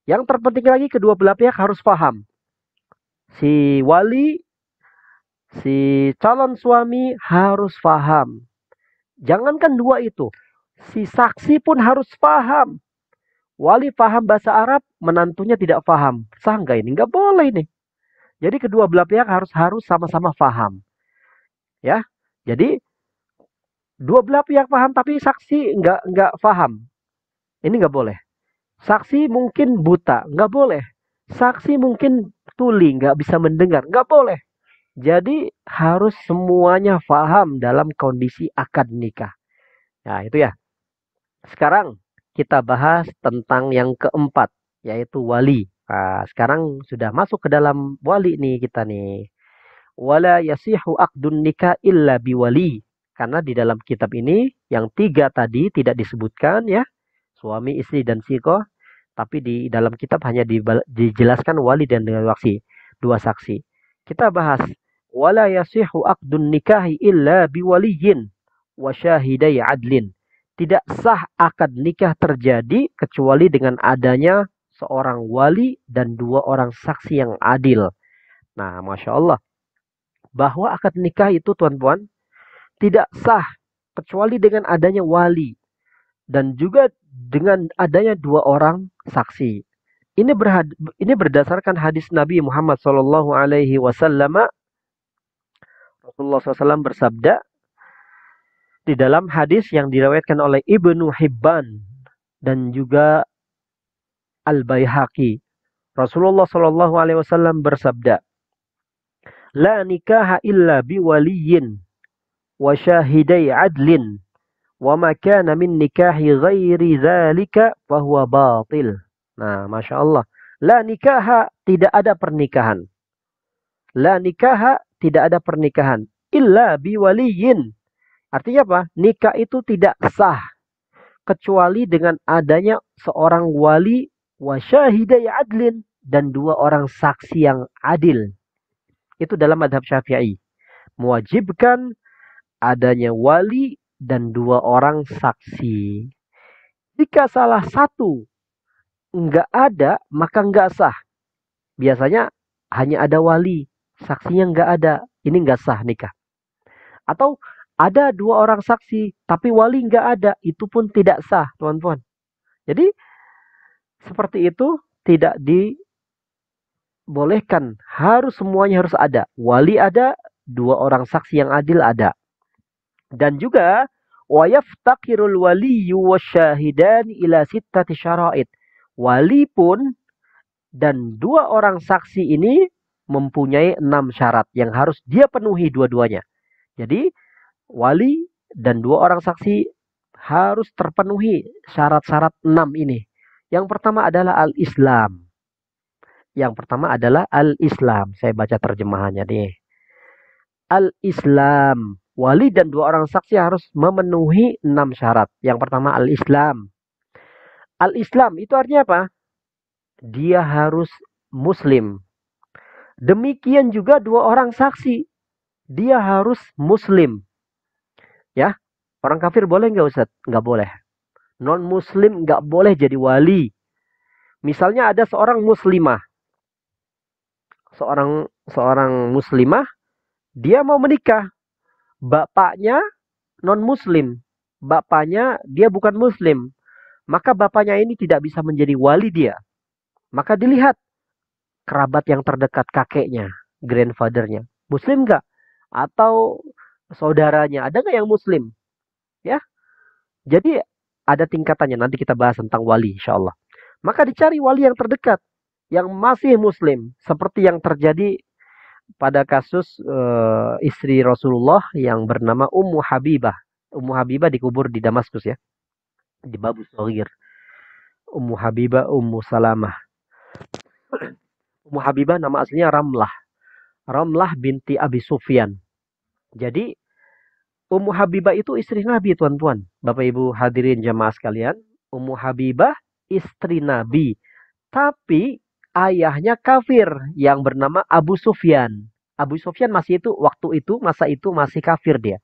yang terpenting lagi kedua belah pihak harus paham. Si wali, si calon suami harus paham. Jangankan dua itu, si saksi pun harus paham. Wali paham bahasa Arab, menantunya tidak paham. Sah nggak ini? Nggak boleh ini. Jadi kedua belah pihak harus sama-sama paham. Ya, jadi dua belah pihak paham tapi saksi nggak paham. Ini nggak boleh. Saksi mungkin buta, nggak boleh. Saksi mungkin tuli, nggak bisa mendengar, nggak boleh. Jadi harus semuanya paham dalam kondisi akad nikah. Nah itu ya. Sekarang kita bahas tentang yang keempat, yaitu wali. Nah, sekarang sudah masuk ke dalam wali nih kita nih. Wala yasihu aqdun nikah illa biwali. Karena di dalam kitab ini yang tiga tadi tidak disebutkan ya. Suami, istri, dan sikoh. Tapi di dalam kitab hanya dijelaskan wali dan dengan waksi. Dua saksi. Kita bahas. Wala yasihu aqdun nikahi illa biwaliyin. Wa syahidai adlin. Tidak sah akad nikah terjadi kecuali dengan adanya seorang wali dan dua orang saksi yang adil. Nah, Masya Allah. Bahwa akad nikah itu, tuan-tuan, tidak sah kecuali dengan adanya wali. Dan juga dengan adanya dua orang saksi. Ini berdasarkan hadis Nabi Muhammad SAW. Rasulullah SAW bersabda, di dalam hadis yang diriwayatkan oleh Ibnu Hibban dan juga Al-Baihaqi, Rasulullah SAW bersabda, la nikaha illa biwaliyin wa syahidai adlin wa ma kana min nikahi ghairi dzalika fahuwa batil. Nah, Masya Allah. La nikaha, tidak ada pernikahan. La nikaha, tidak ada pernikahan. Illa biwaliyin. Artinya apa? Nikah itu tidak sah kecuali dengan adanya seorang wali wa syahidai adlin dan dua orang saksi yang adil. Itu dalam madhab Syafi'i. Mewajibkan adanya wali dan dua orang saksi. Jika salah satu nggak ada, maka nggak sah. Biasanya hanya ada wali, saksinya nggak ada. Ini nggak sah nikah. Atau ada dua orang saksi, tapi wali nggak ada, itu pun tidak sah, teman-teman. Jadi seperti itu tidak dibolehkan. Semuanya harus ada. Wali ada, dua orang saksi yang adil ada. Dan juga wa yaftaqirul waliyyu wasyahidan ila sittati syara'id. Wali pun dan dua orang saksi ini mempunyai 6 syarat yang harus dia penuhi dua-duanya. Jadi wali dan dua orang saksi harus terpenuhi syarat-syarat 6 ini. Yang pertama adalah al-Islam. Yang pertama adalah al-Islam. Saya baca terjemahannya nih. Al-Islam. Wali dan dua orang saksi harus memenuhi 6 syarat. Yang pertama al-Islam. Al-Islam itu artinya apa? Dia harus muslim. Demikian juga dua orang saksi. Dia harus muslim. Ya, orang kafir boleh nggak Ustaz? Nggak boleh. Non muslim nggak boleh jadi wali. Misalnya ada seorang muslimah. Seorang seorang muslimah, dia mau menikah. Bapaknya non muslim. Bapaknya dia bukan muslim. Maka bapaknya ini tidak bisa menjadi wali dia. Maka dilihat kerabat yang terdekat, kakeknya, grandfathernya. Muslim nggak? Atau saudaranya, ada nggak yang muslim? Ya, jadi ada tingkatannya. Nanti kita bahas tentang wali, insya Allah. Maka dicari wali yang terdekat, yang masih muslim. Seperti yang terjadi pada kasus istri Rasulullah yang bernama Ummu Habibah. Ummu Habibah dikubur di Damaskus ya, di Babu Shagir. Ummu Habibah, Ummu Salamah. Ummu Habibah nama aslinya Ramlah. Ramlah binti Abi Sufyan. Jadi Ummu Habibah itu istri Nabi, tuan-tuan. Bapak Ibu hadirin jamaah sekalian. Ummu Habibah istri Nabi. Tapi ayahnya kafir yang bernama Abu Sufyan. Abu Sufyan masih itu, waktu itu, masa itu masih kafir dia.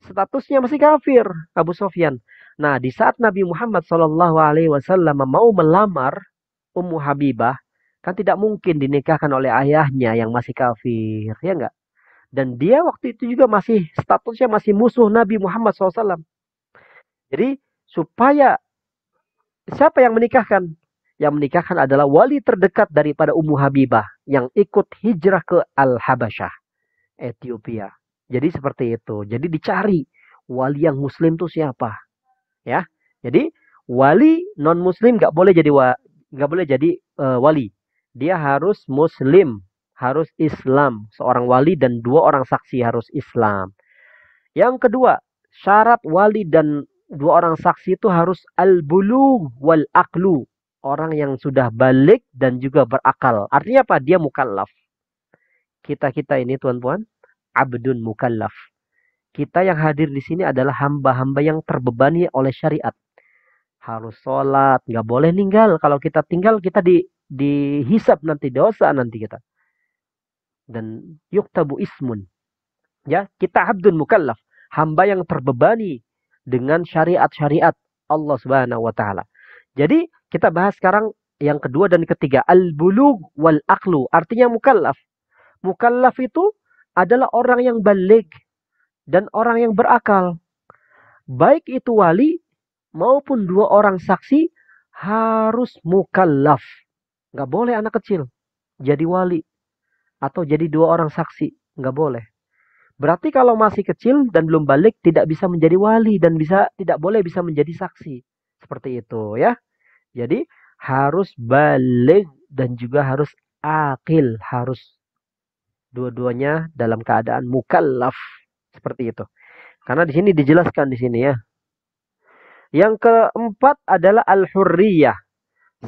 Statusnya masih kafir, Abu Sufyan. Nah, di saat Nabi Muhammad SAW mau melamar Ummu Habibah, kan tidak mungkin dinikahkan oleh ayahnya yang masih kafir, ya enggak? Dan dia waktu itu juga masih statusnya masih musuh Nabi Muhammad SAW. Jadi supaya siapa yang menikahkan? Yang menikahkan adalah wali terdekat daripada Ummu Habibah yang ikut hijrah ke Al-Habasyah, Ethiopia. Jadi seperti itu. Jadi dicari wali yang muslim itu siapa, ya. Jadi wali non muslim nggak boleh jadi wali. Dia harus muslim, harus Islam, seorang wali dan dua orang saksi harus Islam. Yang kedua, syarat wali dan dua orang saksi itu harus al-bulugh wal aqlu. Orang yang sudah balik dan juga berakal. Artinya apa? Dia mukallaf. Kita ini tuan-tuan, abdun mukallaf. Kita yang hadir di sini adalah hamba-hamba yang terbebani oleh syariat. Harus sholat, nggak boleh ninggal. Kalau kita tinggal, kita dihisab nanti, dosa nanti kita. Dan yuktabu ismun. Ya, kita abdun mukallaf. Hamba yang terbebani dengan syariat-syariat Allah Subhanahu wa taala. Jadi, kita bahas sekarang yang kedua dan ketiga, al-bulugh wal aqlu. Artinya mukallaf. Mukallaf itu adalah orang yang balik dan orang yang berakal. Baik itu wali maupun dua orang saksi harus mukallaf. Nggak boleh anak kecil jadi wali atau jadi dua orang saksi. Nggak boleh. Berarti kalau masih kecil dan belum balik tidak bisa menjadi wali dan tidak boleh bisa menjadi saksi. Seperti itu ya. Jadi harus balik dan juga harus akil, harus dua-duanya dalam keadaan mukallaf seperti itu. Karena di sini dijelaskan di sini ya. Yang keempat adalah al-hurriyah.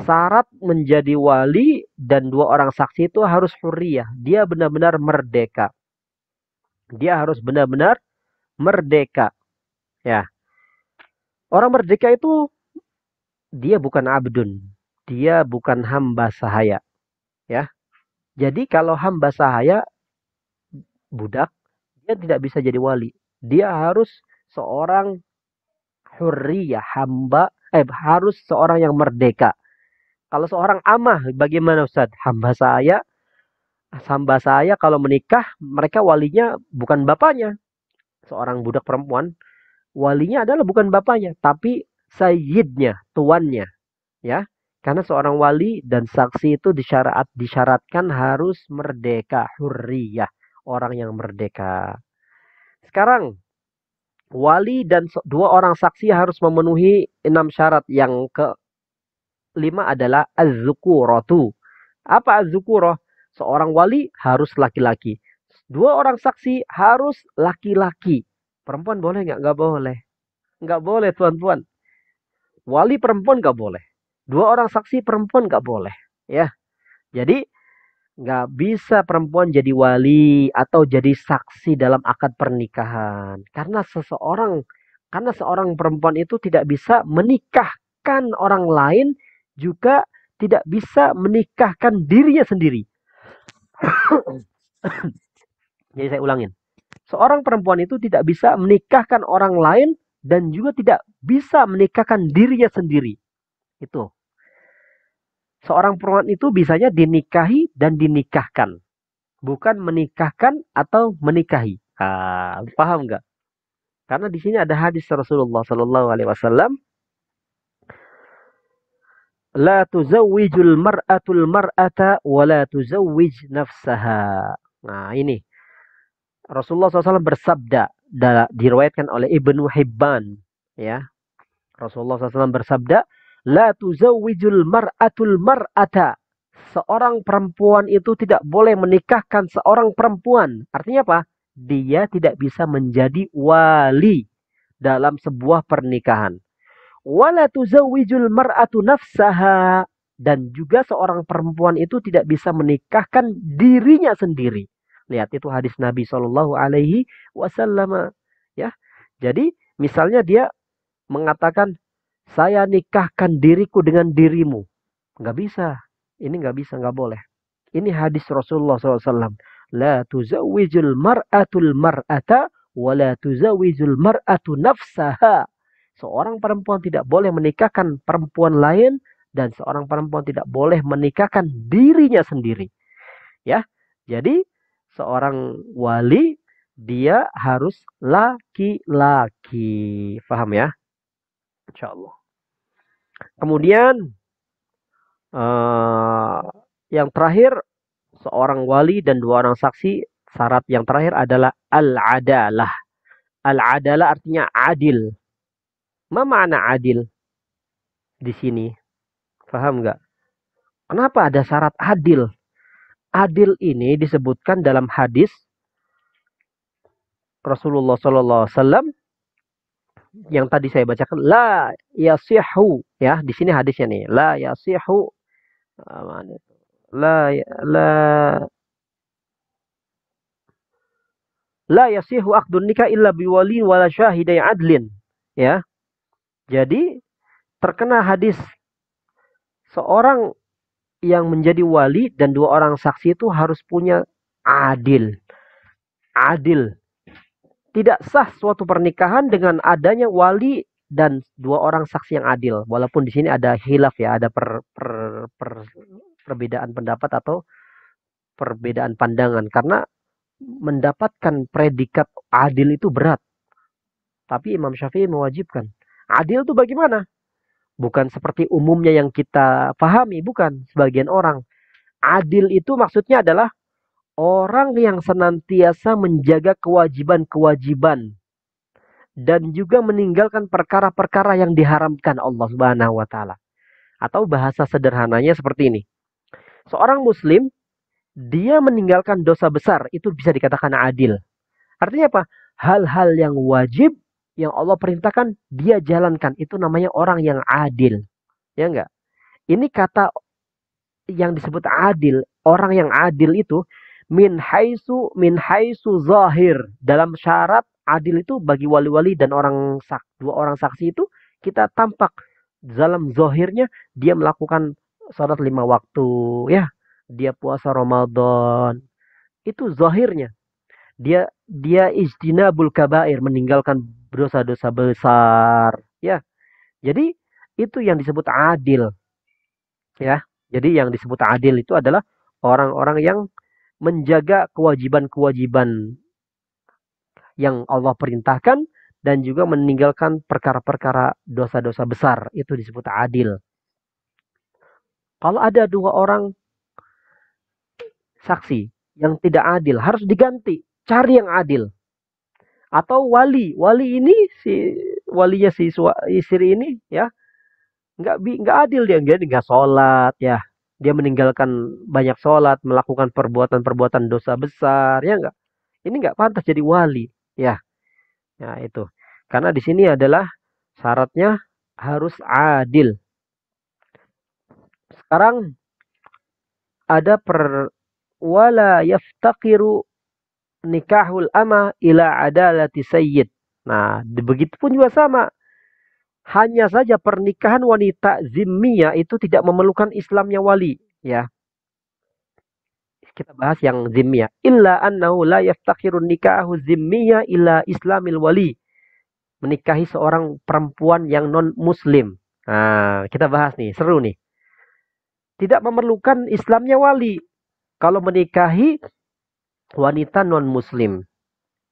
Syarat menjadi wali dan dua orang saksi itu harus hurriyah. Dia benar-benar merdeka. Dia harus benar-benar merdeka. Ya. Orang merdeka itu dia bukan abdun. Dia bukan hamba sahaya. Ya. Jadi kalau hamba sahaya budak, dia tidak bisa jadi wali. Dia harus seorang hurriyah, harus seorang yang merdeka. Kalau seorang amah, bagaimana Ustaz? Hamba saya kalau menikah, mereka walinya bukan bapaknya. Seorang budak perempuan, walinya adalah bukan bapaknya, tapi sayyidnya, tuannya. Ya, karena seorang wali dan saksi itu disyaratkan harus merdeka, hurriyah, orang yang merdeka. Sekarang, wali dan dua orang saksi harus memenuhi 6 syarat. Yang kelima adalah az-zukuratu. Apa az-zukurah? Seorang wali harus laki-laki. Dua orang saksi harus laki-laki. Perempuan boleh nggak? Nggak boleh. Nggak boleh, tuan-tuan. Wali perempuan nggak boleh. Dua orang saksi perempuan nggak boleh. Ya. Jadi, nggak bisa perempuan jadi wali atau jadi saksi dalam akad pernikahan. Karena seorang perempuan itu tidak bisa menikahkan orang lain, juga tidak bisa menikahkan dirinya sendiri. Jadi saya ulangin. Seorang perempuan itu tidak bisa menikahkan orang lain dan juga tidak bisa menikahkan dirinya sendiri. Itu. Seorang perempuan itu bisanya dinikahi dan dinikahkan. Bukan menikahkan atau menikahi. Paham nggak? Karena di sini ada hadis Rasulullah Sallallahu Alaihi Wasallam, la tuzawwijul mar'atul mar'ata wa la tuzawwij nafsaha. Nah, ini Rasulullah SAW bersabda, diriwayatkan oleh Ibnu Hibban, ya. Rasulullah SAW bersabda, la tuzawwijul mar'atul mar'ata. Seorang perempuan itu tidak boleh menikahkan seorang perempuan. Artinya apa? Dia tidak bisa menjadi wali dalam sebuah pernikahan. Wala tuzawwijul mar'atu nafsaha, dan juga seorang perempuan itu tidak bisa menikahkan dirinya sendiri. Lihat, itu hadis Nabi Shallallahu Alaihi Wasallam, ya. Jadi misalnya dia mengatakan, saya nikahkan diriku dengan dirimu, nggak bisa. Ini nggak bisa, nggak boleh. Ini hadis Rasulullah SAW. La tuzawwijul mar'atul mar'ata wa la tuzawwijul mar'atu nafsaha. Seorang perempuan tidak boleh menikahkan perempuan lain dan seorang perempuan tidak boleh menikahkan dirinya sendiri. Ya. Jadi seorang wali dia harus laki-laki. Paham ya? Insyaallah. Kemudian yang terakhir, seorang wali dan dua orang saksi, syarat yang terakhir adalah al-adalah. Al-adalah artinya adil. Ma makna adil di sini? Paham nggak? Kenapa ada syarat adil? Adil ini disebutkan dalam hadis Rasulullah SAW yang tadi saya bacakan, la yasihu, ya, di sini hadisnya nih, la yasihu, la la la yasihu aqdun nikah illa biwali wala syahidai adlin, ya. Jadi terkena hadis seorang yang menjadi wali dan dua orang saksi itu harus punya adil. Adil. Tidak sah suatu pernikahan dengan adanya wali dan dua orang saksi yang adil. Walaupun di sini ada khilaf, ya, ada perbedaan pendapat atau perbedaan pandangan. Karena mendapatkan predikat adil itu berat. Tapi Imam Syafi'i mewajibkan. Adil itu bagaimana? Bukan seperti umumnya yang kita pahami, bukan. Sebagian orang. Adil itu maksudnya adalah orang yang senantiasa menjaga kewajiban-kewajiban dan juga meninggalkan perkara-perkara yang diharamkan Allah Subhanahu wa taala. Atau bahasa sederhananya seperti ini. Seorang muslim, dia meninggalkan dosa besar, itu bisa dikatakan adil. Artinya apa? Hal-hal yang wajib yang Allah perintahkan dia jalankan, itu namanya orang yang adil. Ya enggak? Ini kata yang disebut adil, orang yang adil itu min haisu zahir. Dalam syarat adil itu bagi wali-wali dan dua orang saksi itu, kita tampak dalam zahirnya dia melakukan salat 5 waktu, ya. Dia puasa Ramadan. Itu zahirnya. Dia ijtinabul kabair, meninggalkan dosa-dosa besar, ya. Jadi itu yang disebut adil, ya. Jadi yang disebut adil itu adalah orang-orang yang menjaga kewajiban-kewajiban yang Allah perintahkan dan juga meninggalkan perkara-perkara dosa-dosa besar, itu disebut adil. Kalau ada dua orang saksi yang tidak adil, harus diganti, cari yang adil. Atau wali ini, walinya si istri ini, ya, nggak adil, dia nggak sholat, ya, dia meninggalkan banyak sholat, melakukan perbuatan-perbuatan dosa besar, ya nggak, ini nggak pantas jadi wali, ya. Nah, itu karena di sini adalah syaratnya harus adil. Sekarang ada wala yaftaqiru nikahul ama ila adalati sayyid. Nah, begitu pun juga sama. Hanya saja pernikahan wanita zimmiyah itu tidak memerlukan Islamnya wali, ya. Kita bahas yang zimmiyah. Illa annahu la yaftakhirun nikahu zimmiyah illa islamil wali. Menikahi seorang perempuan yang non-muslim. Nah, kita bahas nih, seru nih. Tidak memerlukan Islamnya wali kalau menikahi wanita non-muslim.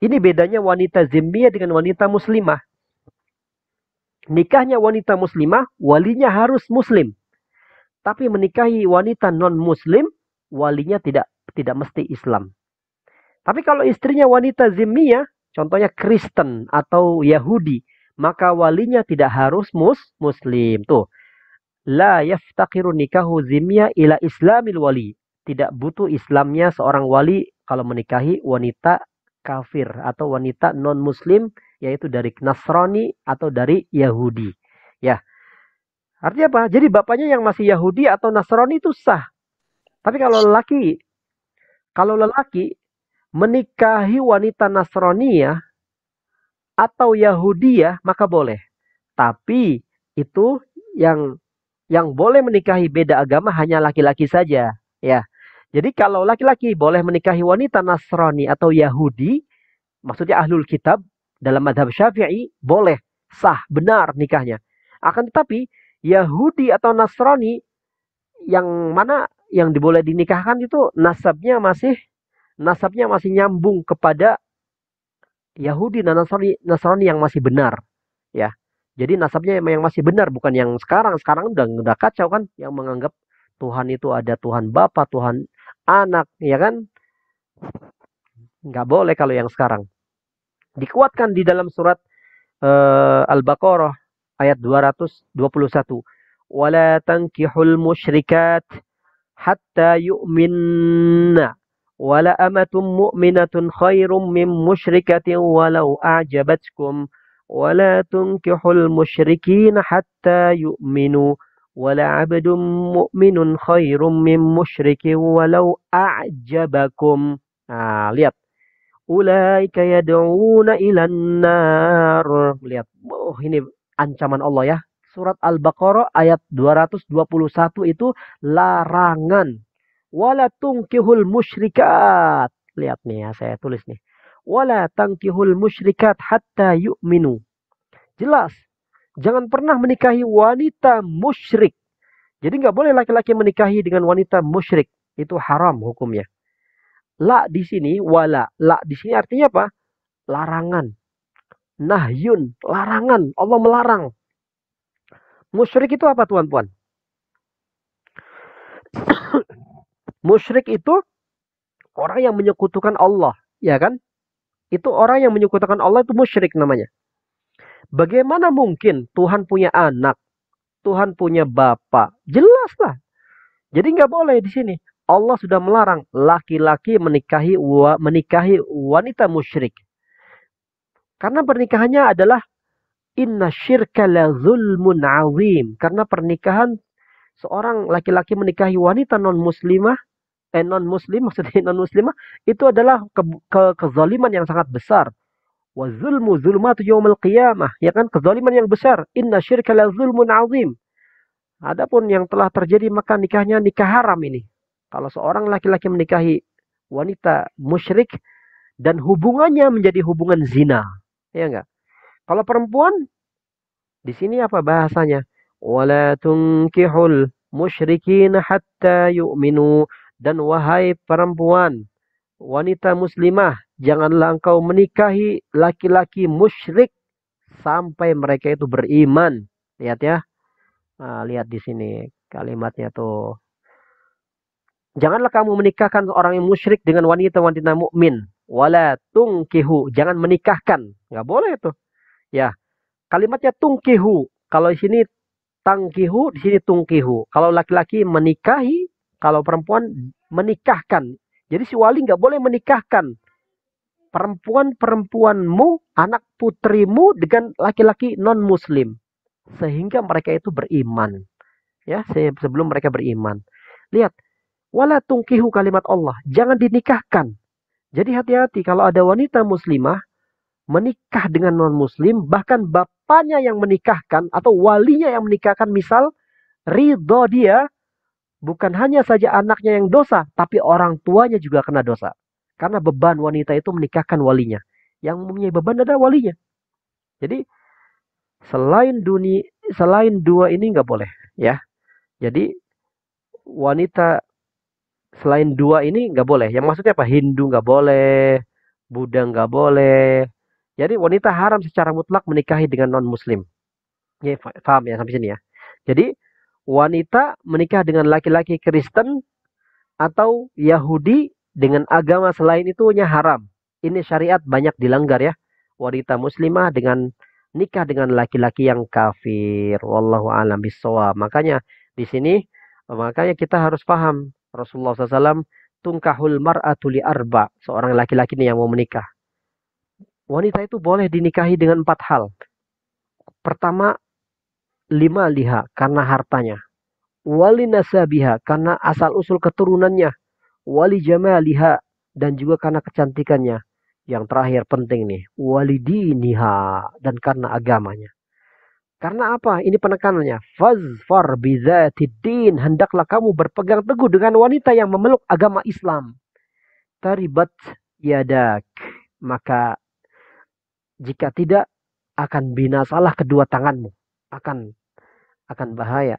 Ini bedanya wanita zimmiyah dengan wanita muslimah. Nikahnya wanita muslimah, walinya harus muslim. Tapi menikahi wanita non-muslim, walinya tidak mesti Islam. Tapi kalau istrinya wanita zimmiyah, contohnya Kristen atau Yahudi, maka walinya tidak harus muslim. Tuh, la yaftaqiru nikahu zimmiyah ila islamil wali. Tidak butuh Islamnya seorang wali kalau menikahi wanita kafir atau wanita non-muslim, yaitu dari Nasrani atau dari Yahudi. Ya, artinya apa? Jadi bapaknya yang masih Yahudi atau Nasrani itu sah. Tapi kalau lelaki menikahi wanita Nasraniyah atau Yahudiyah maka boleh. Tapi itu yang boleh menikahi beda agama hanya laki-laki saja, ya. Jadi kalau laki-laki boleh menikahi wanita Nasrani atau Yahudi, maksudnya ahlul kitab dalam madhab Syafi'i, boleh, sah, benar nikahnya. Akan tetapi Yahudi atau Nasrani yang mana yang boleh dinikahkan itu nasabnya masih nyambung kepada Yahudi dan Nasrani yang masih benar, ya. Jadi nasabnya yang masih benar, bukan yang sekarang. Sekarang udah kacau kan, yang menganggap Tuhan itu ada Tuhan Bapa, Tuhan Anak, ya kan? Nggak boleh kalau yang sekarang. Dikuatkan di dalam surat Al-Baqarah ayat 221. Wala tankihul musyrikat hatta yu'minna. Wala amatum mu'minatun khairum min musyrikatin walau a'jabatkum. Wala tunkihul musyrikin hatta yu'minu. Wala abdun mu'minun khairum min musyrikin walau a'jabakum. Nah, lihat. Ulaika yad'una ilan nar. Lihat. Oh, ini ancaman Allah ya. Surat Al-Baqarah ayat 221 itu larangan. Wala tunkihul musyrikat. Lihat nih ya, saya tulis nih. Wala tankihul musyrikat hatta yu'minu. Jelas. Jangan pernah menikahi wanita musyrik. Jadi nggak boleh laki-laki menikahi dengan wanita musyrik. Itu haram hukumnya. La di sini, wala. La di sini artinya apa? Larangan. Nahyun, larangan. Allah melarang. Musyrik itu apa tuan-tuan? Musyrik itu orang yang menyekutukan Allah, ya kan? Itu orang yang menyekutukan Allah itu musyrik namanya. Bagaimana mungkin Tuhan punya anak, Tuhan punya bapak? Jelas lah. Jadi nggak boleh di sini. Allah sudah melarang laki-laki menikahi wanita musyrik. Karena pernikahannya adalah inna syirka la zulmun azim. Karena pernikahan seorang laki-laki menikahi wanita non-muslim maksudnya non-muslimah itu adalah kezaliman yang sangat besar. Wa zulmu zulmatu yaumil qiyamah, ya kan, kezaliman yang besar. Inna syirka la zulmun azim. Adapun yang telah terjadi maka nikahnya nikah haram ini. Kalau seorang laki-laki menikahi wanita musyrik dan hubungannya menjadi hubungan zina, ya enggak? Kalau perempuan di sini apa bahasanya? Wala tunkihul musyrikin hatta yu'minu. Dan wahai perempuan, wanita muslimah, janganlah engkau menikahi laki-laki musyrik sampai mereka itu beriman. Lihat ya. Nah, lihat di sini kalimatnya tuh. Janganlah kamu menikahkan orang yang musyrik dengan wanita-wanita mukmin. Wala tungkihu, jangan menikahkan. Nggak boleh tuh. Ya, kalimatnya tungkihu. Kalau di sini tangkihu, di sini tungkihu. Kalau laki-laki menikahi, kalau perempuan menikahkan. Jadi si wali nggak boleh menikahkan perempuan-perempuanmu, anak putrimu dengan laki-laki non-muslim. Sehingga mereka itu beriman. Ya, sebelum mereka beriman. Lihat. Wala tungkihu kalimat Allah. Jangan dinikahkan. Jadi hati-hati kalau ada wanita muslimah menikah dengan non-muslim, bahkan bapaknya yang menikahkan atau walinya yang menikahkan, misal ridho dia Bukan hanya saja anaknya yang dosa, tapi orang tuanya juga kena dosa. Karena beban wanita itu menikahkan walinya. Yang mempunyai beban adalah walinya. Jadi selain dua ini nggak boleh, ya. Jadi wanita selain dua ini nggak boleh. Yang maksudnya apa? Hindu nggak boleh, Buddha nggak boleh. Jadi wanita haram secara mutlak menikahi dengan non Muslim. Ya, paham ya sampai sini ya. Jadi wanita menikah dengan laki-laki Kristen atau Yahudi dengan agama selain itu hanya haram. Ini syariat banyak dilanggar ya. Wanita muslimah dengan nikah dengan laki-laki yang kafir. Wallahu a'lam bishawab. Makanya kita harus paham Rasulullah SAW tungkahul mar'atu li arba. Seorang laki-laki ini yang mau menikah. Wanita itu boleh dinikahi dengan 4 hal. Pertama, lima liha karena hartanya. Wali nasabiha karena asal usul keturunannya. Wali jamaliha dan juga karena kecantikannya. Yang terakhir penting nih, wali diniha dan karena agamanya. Karena apa? Ini penekanannya. Fazfar bizatid hendaklah kamu berpegang teguh dengan wanita yang memeluk agama Islam. Taribat yadak. Maka jika tidak akan binasalah kedua tanganmu. Akan bahaya,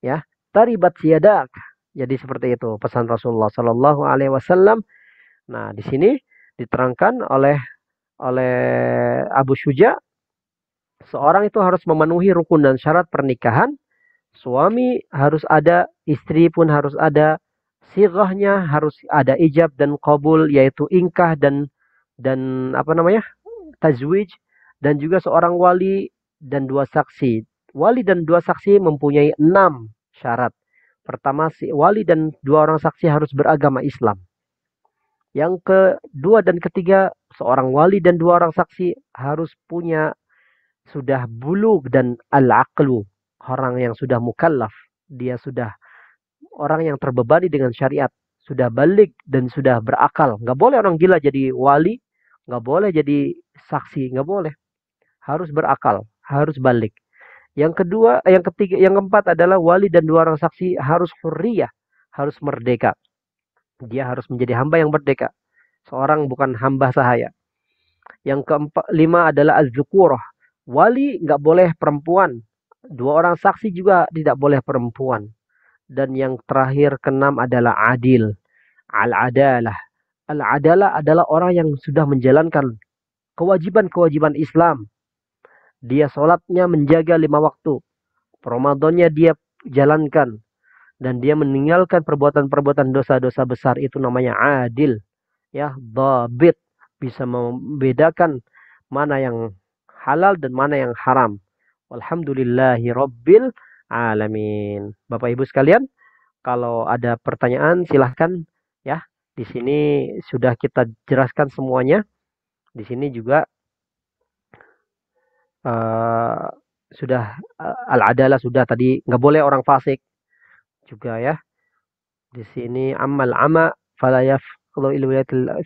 ya. Taribat yadak. Jadi seperti itu pesan Rasulullah Sallallahu Alaihi Wasallam. Nah, di sini diterangkan oleh Abu Syuja, seorang itu harus memenuhi rukun dan syarat pernikahan. Suami harus ada, istri pun harus ada, sighahnya harus ada ijab dan qabul, yaitu ingkah dan apa namanya? Tazwij, dan juga seorang wali dan dua saksi. Wali dan dua saksi mempunyai 6 syarat. Pertama, si wali dan dua orang saksi harus beragama Islam. Yang kedua dan ketiga, seorang wali dan dua orang saksi harus punya sudah bulug dan al-aqlu. Orang yang sudah mukallaf. Dia sudah orang yang terbebani dengan syariat. Sudah balik dan sudah berakal. Nggak boleh orang gila jadi wali. Nggak boleh jadi saksi. Nggak boleh. Harus berakal. Harus balik. Yang ketiga, yang keempat adalah wali dan dua orang saksi harus hurriyah. Harus merdeka. Dia harus menjadi hamba yang merdeka. Seorang bukan hamba sahaya. Yang lima adalah az-zukurah. Wali nggak boleh perempuan. Dua orang saksi juga tidak boleh perempuan. Dan yang terakhir keenam adalah adil. Al-adalah. Al-adalah adalah orang yang sudah menjalankan kewajiban-kewajiban Islam. Dia sholatnya menjaga 5 waktu. Ramadannya dia jalankan. Dan dia meninggalkan perbuatan-perbuatan dosa-dosa besar. Itu namanya adil. Ya, dhabit. Bisa membedakan mana yang halal dan mana yang haram. Walhamdulillahi rabbil alamin. Bapak Ibu sekalian, kalau ada pertanyaan silahkan ya. Di sini sudah kita jelaskan semuanya. Di sini juga uh, sudah al-adalah sudah tadi, nggak boleh orang fasik juga ya. Di sini amal ama fala yafqulu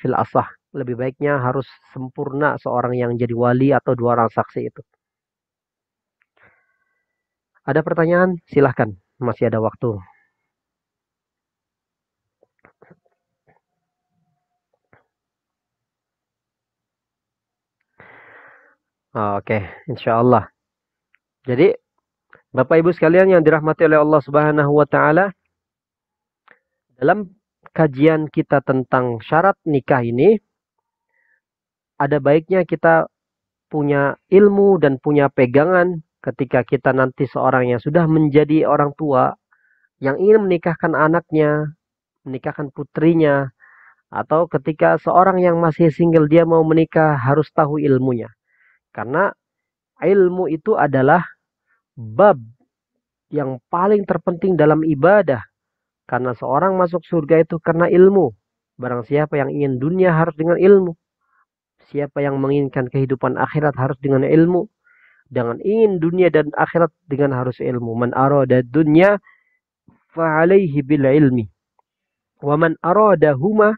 fil asah. Lebih baiknya harus sempurna seorang yang jadi wali atau dua orang saksi itu. Ada pertanyaan? Silahkan. Masih ada waktu. Oke, insya Allah. Jadi, Bapak Ibu sekalian yang dirahmati oleh Allah Subhanahu wa Ta'ala, dalam kajian kita tentang syarat nikah ini, ada baiknya kita punya ilmu dan punya pegangan ketika kita nanti seorang yang sudah menjadi orang tua, yang ingin menikahkan anaknya, menikahkan putrinya, atau ketika seorang yang masih single dia mau menikah harus tahu ilmunya. Karena ilmu itu adalah bab yang paling terpenting dalam ibadah. Karena seorang masuk surga itu karena ilmu. Barang siapa yang ingin dunia harus dengan ilmu. Siapa yang menginginkan kehidupan akhirat harus dengan ilmu. Dengan ingin dunia dan akhirat dengan harus ilmu. Man arada dunya fa'alaihi bil ilmi. Wa man arada huma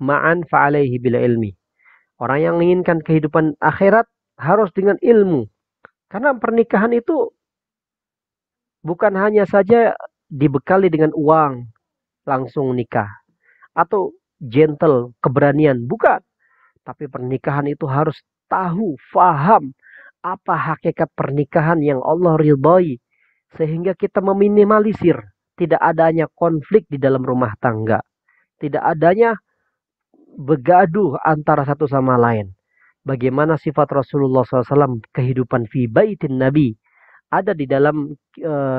ma'an fa'alaihi bil ilmi. Orang yang menginginkan kehidupan akhirat harus dengan ilmu. Karena pernikahan itu bukan hanya saja dibekali dengan uang langsung nikah atau gentle, keberanian, bukan. Tapi pernikahan itu harus tahu, faham apa hakikat pernikahan yang Allah ridhoi sehingga kita meminimalisir tidak adanya konflik di dalam rumah tangga, tidak adanya begaduh antara satu sama lain. Bagaimana sifat Rasulullah SAW kehidupan fi baitin Nabi ada di dalam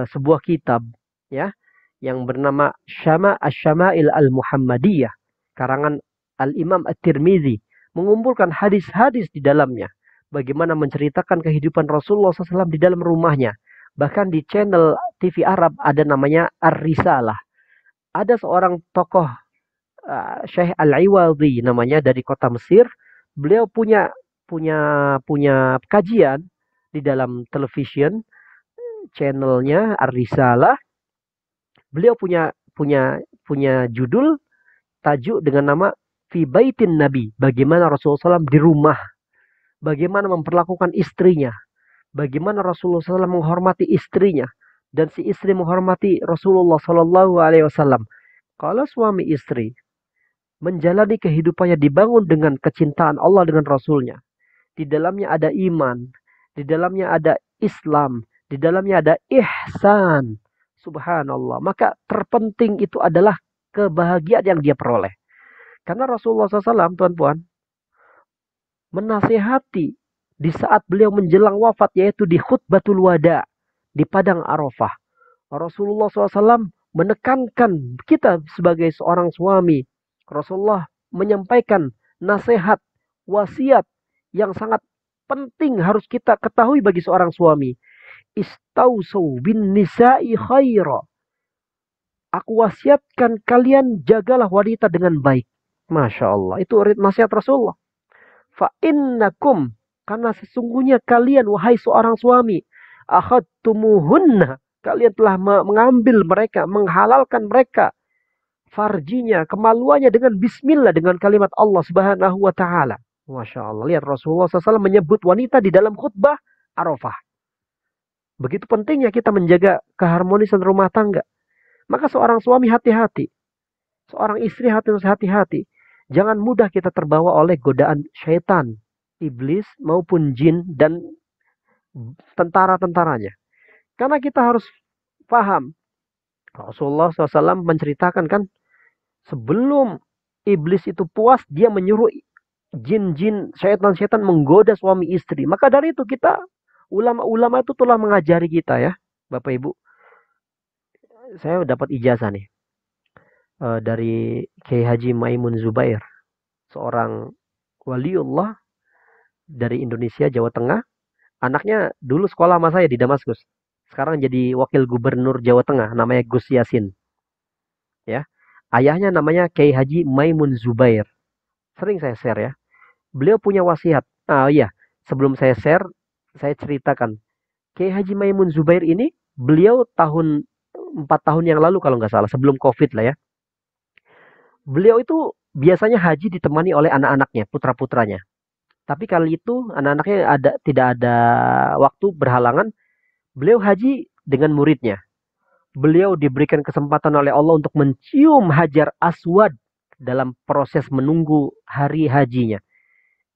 sebuah kitab ya yang bernama Syama'il Al-Muhammadiyah karangan Al-Imam At-Tirmizi mengumpulkan hadis-hadis di dalamnya bagaimana menceritakan kehidupan Rasulullah SAW di dalam rumahnya. Bahkan di channel TV Arab ada namanya Ar-Risalah. Ada seorang tokoh Syekh Al-Iwadhi namanya dari kota Mesir. Beliau punya punya punya kajian di dalam television channelnya Ar-Risalah. Beliau punya punya punya judul tajuk dengan nama Fi Baitin Nabi, bagaimana Rasulullah SAW di rumah, bagaimana memperlakukan istrinya, bagaimana Rasulullah SAW menghormati istrinya, dan si istri menghormati Rasulullah SAW. Kalau suami istri menjalani kehidupannya dibangun dengan kecintaan Allah dengan Rasulnya, di dalamnya ada iman, di dalamnya ada Islam, di dalamnya ada ihsan. Subhanallah. Maka terpenting itu adalah kebahagiaan yang dia peroleh. Karena Rasulullah SAW, tuan-tuan, menasihati di saat beliau menjelang wafat, yaitu di khutbatul wada, di Padang Arafah. Rasulullah SAW menekankan kita sebagai seorang suami. Rasulullah menyampaikan nasihat, wasiat yang sangat penting harus kita ketahui bagi seorang suami. Istausu bin nisa'i khaira. Aku wasiatkan kalian jagalah wanita dengan baik. Masya Allah. Itu nasihat Rasulullah. Fa innakum. Karena sesungguhnya kalian, wahai seorang suami. Akhadtumuhunna. Kalian telah mengambil mereka. Menghalalkan mereka. Farjinya, kemaluannya dengan bismillah. Dengan kalimat Allah subhanahu wa ta'ala. Masya Allah. Lihat Rasulullah SAW menyebut wanita di dalam khutbah Arafah. Begitu pentingnya kita menjaga keharmonisan rumah tangga. Maka seorang suami hati-hati. Seorang istri harus hati-hati. Jangan mudah kita terbawa oleh godaan syaitan, iblis maupun jin dan tentara-tentaranya. Karena kita harus paham. Rasulullah SAW menceritakan kan, sebelum iblis itu puas, dia menyuruh jin-jin, syaitan-syaitan menggoda suami istri. Maka dari itu kita, ulama-ulama itu telah mengajari kita ya, Bapak Ibu. Saya dapat ijazah nih dari Kiai Haji Maimun Zubair, seorang waliullah dari Indonesia, Jawa Tengah. Anaknya dulu sekolah sama saya di Damaskus. Sekarang jadi wakil gubernur Jawa Tengah, namanya Gus Yasin. Ya. Ayahnya namanya Kiai Haji Maimun Zubair. Sering saya share ya. Beliau punya wasiat. Ah iya, sebelum saya share, saya ceritakan. Kiai Haji Maimun Zubair ini, beliau 4 tahun yang lalu kalau nggak salah, sebelum COVID lah ya. Beliau itu biasanya haji ditemani oleh anak-anaknya, putra-putranya. Tapi kali itu anak-anaknya tidak ada waktu, berhalangan. Beliau haji dengan muridnya. Beliau diberikan kesempatan oleh Allah untuk mencium Hajar Aswad dalam proses menunggu hari hajinya.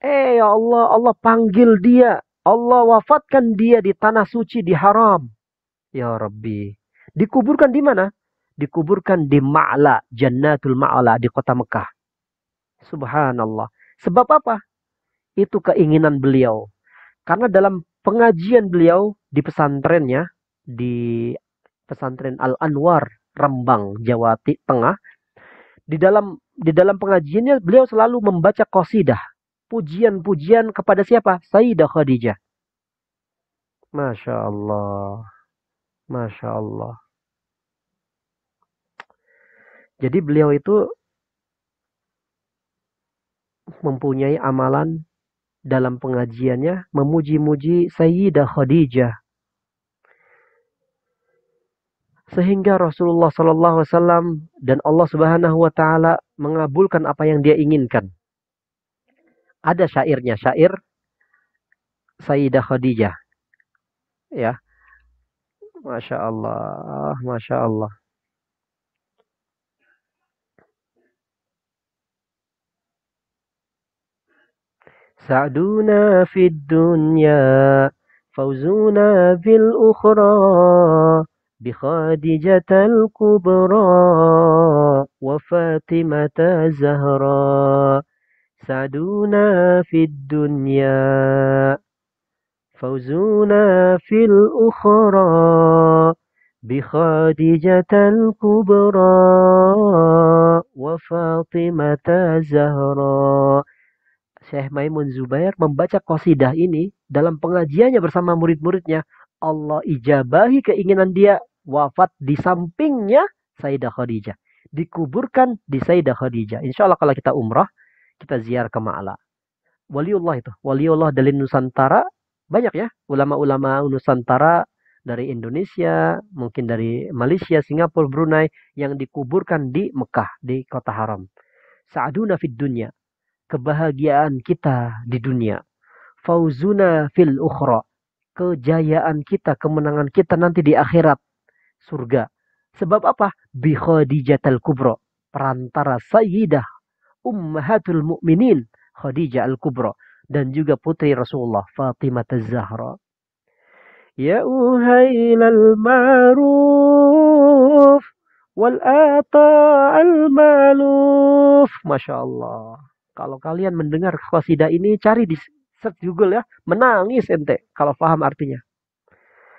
Ya Allah, Allah panggil dia. Allah wafatkan dia di tanah suci, di haram. Ya Rabbi. Dikuburkan di mana? Dikuburkan di Ma'la, Jannatul Ma'la, di kota Mekah. Subhanallah. Sebab apa? Itu keinginan beliau. Karena dalam pengajian beliau di pesantrennya, di pesantren Al-Anwar, Rembang, Jawa Tengah, di dalam pengajiannya beliau selalu membaca qasidah, pujian-pujian kepada siapa? Sayyidah Khadijah. Masya Allah. Masya Allah. Jadi beliau itu mempunyai amalan dalam pengajiannya memuji-muji Sayyidah Khadijah. Sehingga Rasulullah SAW dan Allah Subhanahu wa taala mengabulkan apa yang dia inginkan. Ada syairnya, syair Sayyidah Khadijah. Ya. Masya Allah, Masya Allah. سعدنا في الدنيا فوزنا في الأخرى بخادجة الكبرى وفاطمة الزهراء سعدنا في الدنيا فوزنا في الأخرى بخادجة الكبرى وفاطمة الزهراء. Syekh Maimun Zubair membaca qasidah ini dalam pengajiannya bersama murid-muridnya. Allah ijabahi keinginan dia wafat di sampingnya Sayyidah Khadijah. Dikuburkan di Sayyidah Khadijah. Insya Allah kalau kita umrah, kita ziarah ke Ma'la. Waliullah itu. Waliullah dari Nusantara. Banyak ya. Ulama-ulama Nusantara dari Indonesia, mungkin dari Malaysia, Singapura, Brunei. Yang dikuburkan di Mekah, di kota haram. Sa'aduna fid dunya. Kebahagiaan kita di dunia. Fauzuna fil ukhra. Kejayaan kita, kemenangan kita nanti di akhirat. Surga. Sebab apa? Bi Khadijatul Kubra. Perantara Sayyidah Ummahatul Mukminin Khadijah Al-Kubra. Dan juga putri Rasulullah Fatimah Az-Zahra. Ya uhailal ma'ruf wal ata'al ma'luf. Masya Allah. Kalau kalian mendengar qasidah ini, cari di search Google ya. Menangis ente kalau paham artinya.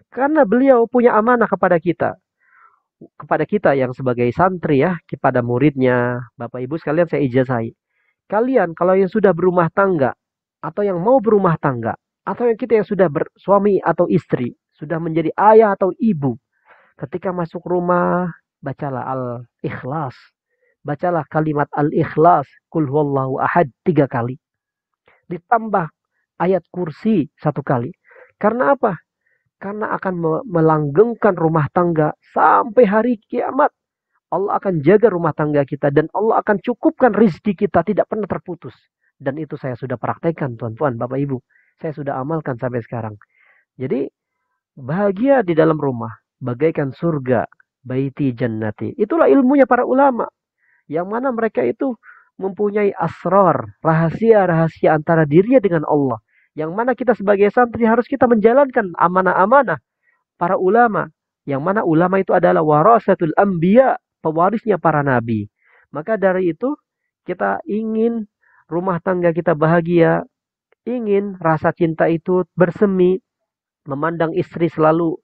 Karena beliau punya amanah kepada kita. Kepada kita yang sebagai santri ya. Kepada muridnya. Bapak Ibu sekalian saya ijazahi. Kalian kalau yang sudah berumah tangga. Atau yang mau berumah tangga. Atau yang kita yang sudah bersuami atau istri. Sudah menjadi ayah atau ibu. Ketika masuk rumah. Bacalah Al-Ikhlas. Bacalah kalimat Al-Ikhlas. Qul huwallahu ahad 3 kali. Ditambah ayat kursi 1 kali. Karena apa? Karena akan melanggengkan rumah tangga sampai hari kiamat. Allah akan jaga rumah tangga kita. Dan Allah akan cukupkan rizki kita. Tidak pernah terputus. Dan itu saya sudah praktekkan tuan-tuan, Bapak Ibu. Saya sudah amalkan sampai sekarang. Jadi bahagia di dalam rumah. Bagaikan surga. Baiti jannati. Itulah ilmunya para ulama. Yang mana mereka itu mempunyai asrar, rahasia-rahasia antara dirinya dengan Allah. Yang mana kita sebagai santri harus kita menjalankan amanah-amanah para ulama. Yang mana ulama itu adalah warasatul anbiya, pewarisnya para nabi. Maka dari itu kita ingin rumah tangga kita bahagia, ingin rasa cinta itu bersemi, memandang istri selalu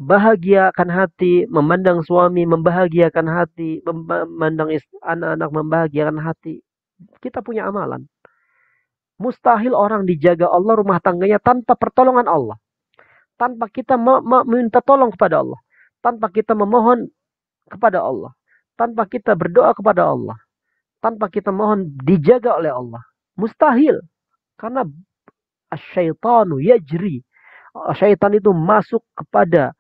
bahagiakan hati, memandang suami membahagiakan hati, memandang anak-anak membahagiakan hati. Kita punya amalan. Mustahil orang dijaga Allah rumah tangganya tanpa pertolongan Allah. Tanpa kita meminta tolong kepada Allah. Tanpa kita memohon kepada Allah. Tanpa kita berdoa kepada Allah. Tanpa kita mohon dijaga oleh Allah. Mustahil. Karena asyaitanu yajri. Syaitan itu masuk kepada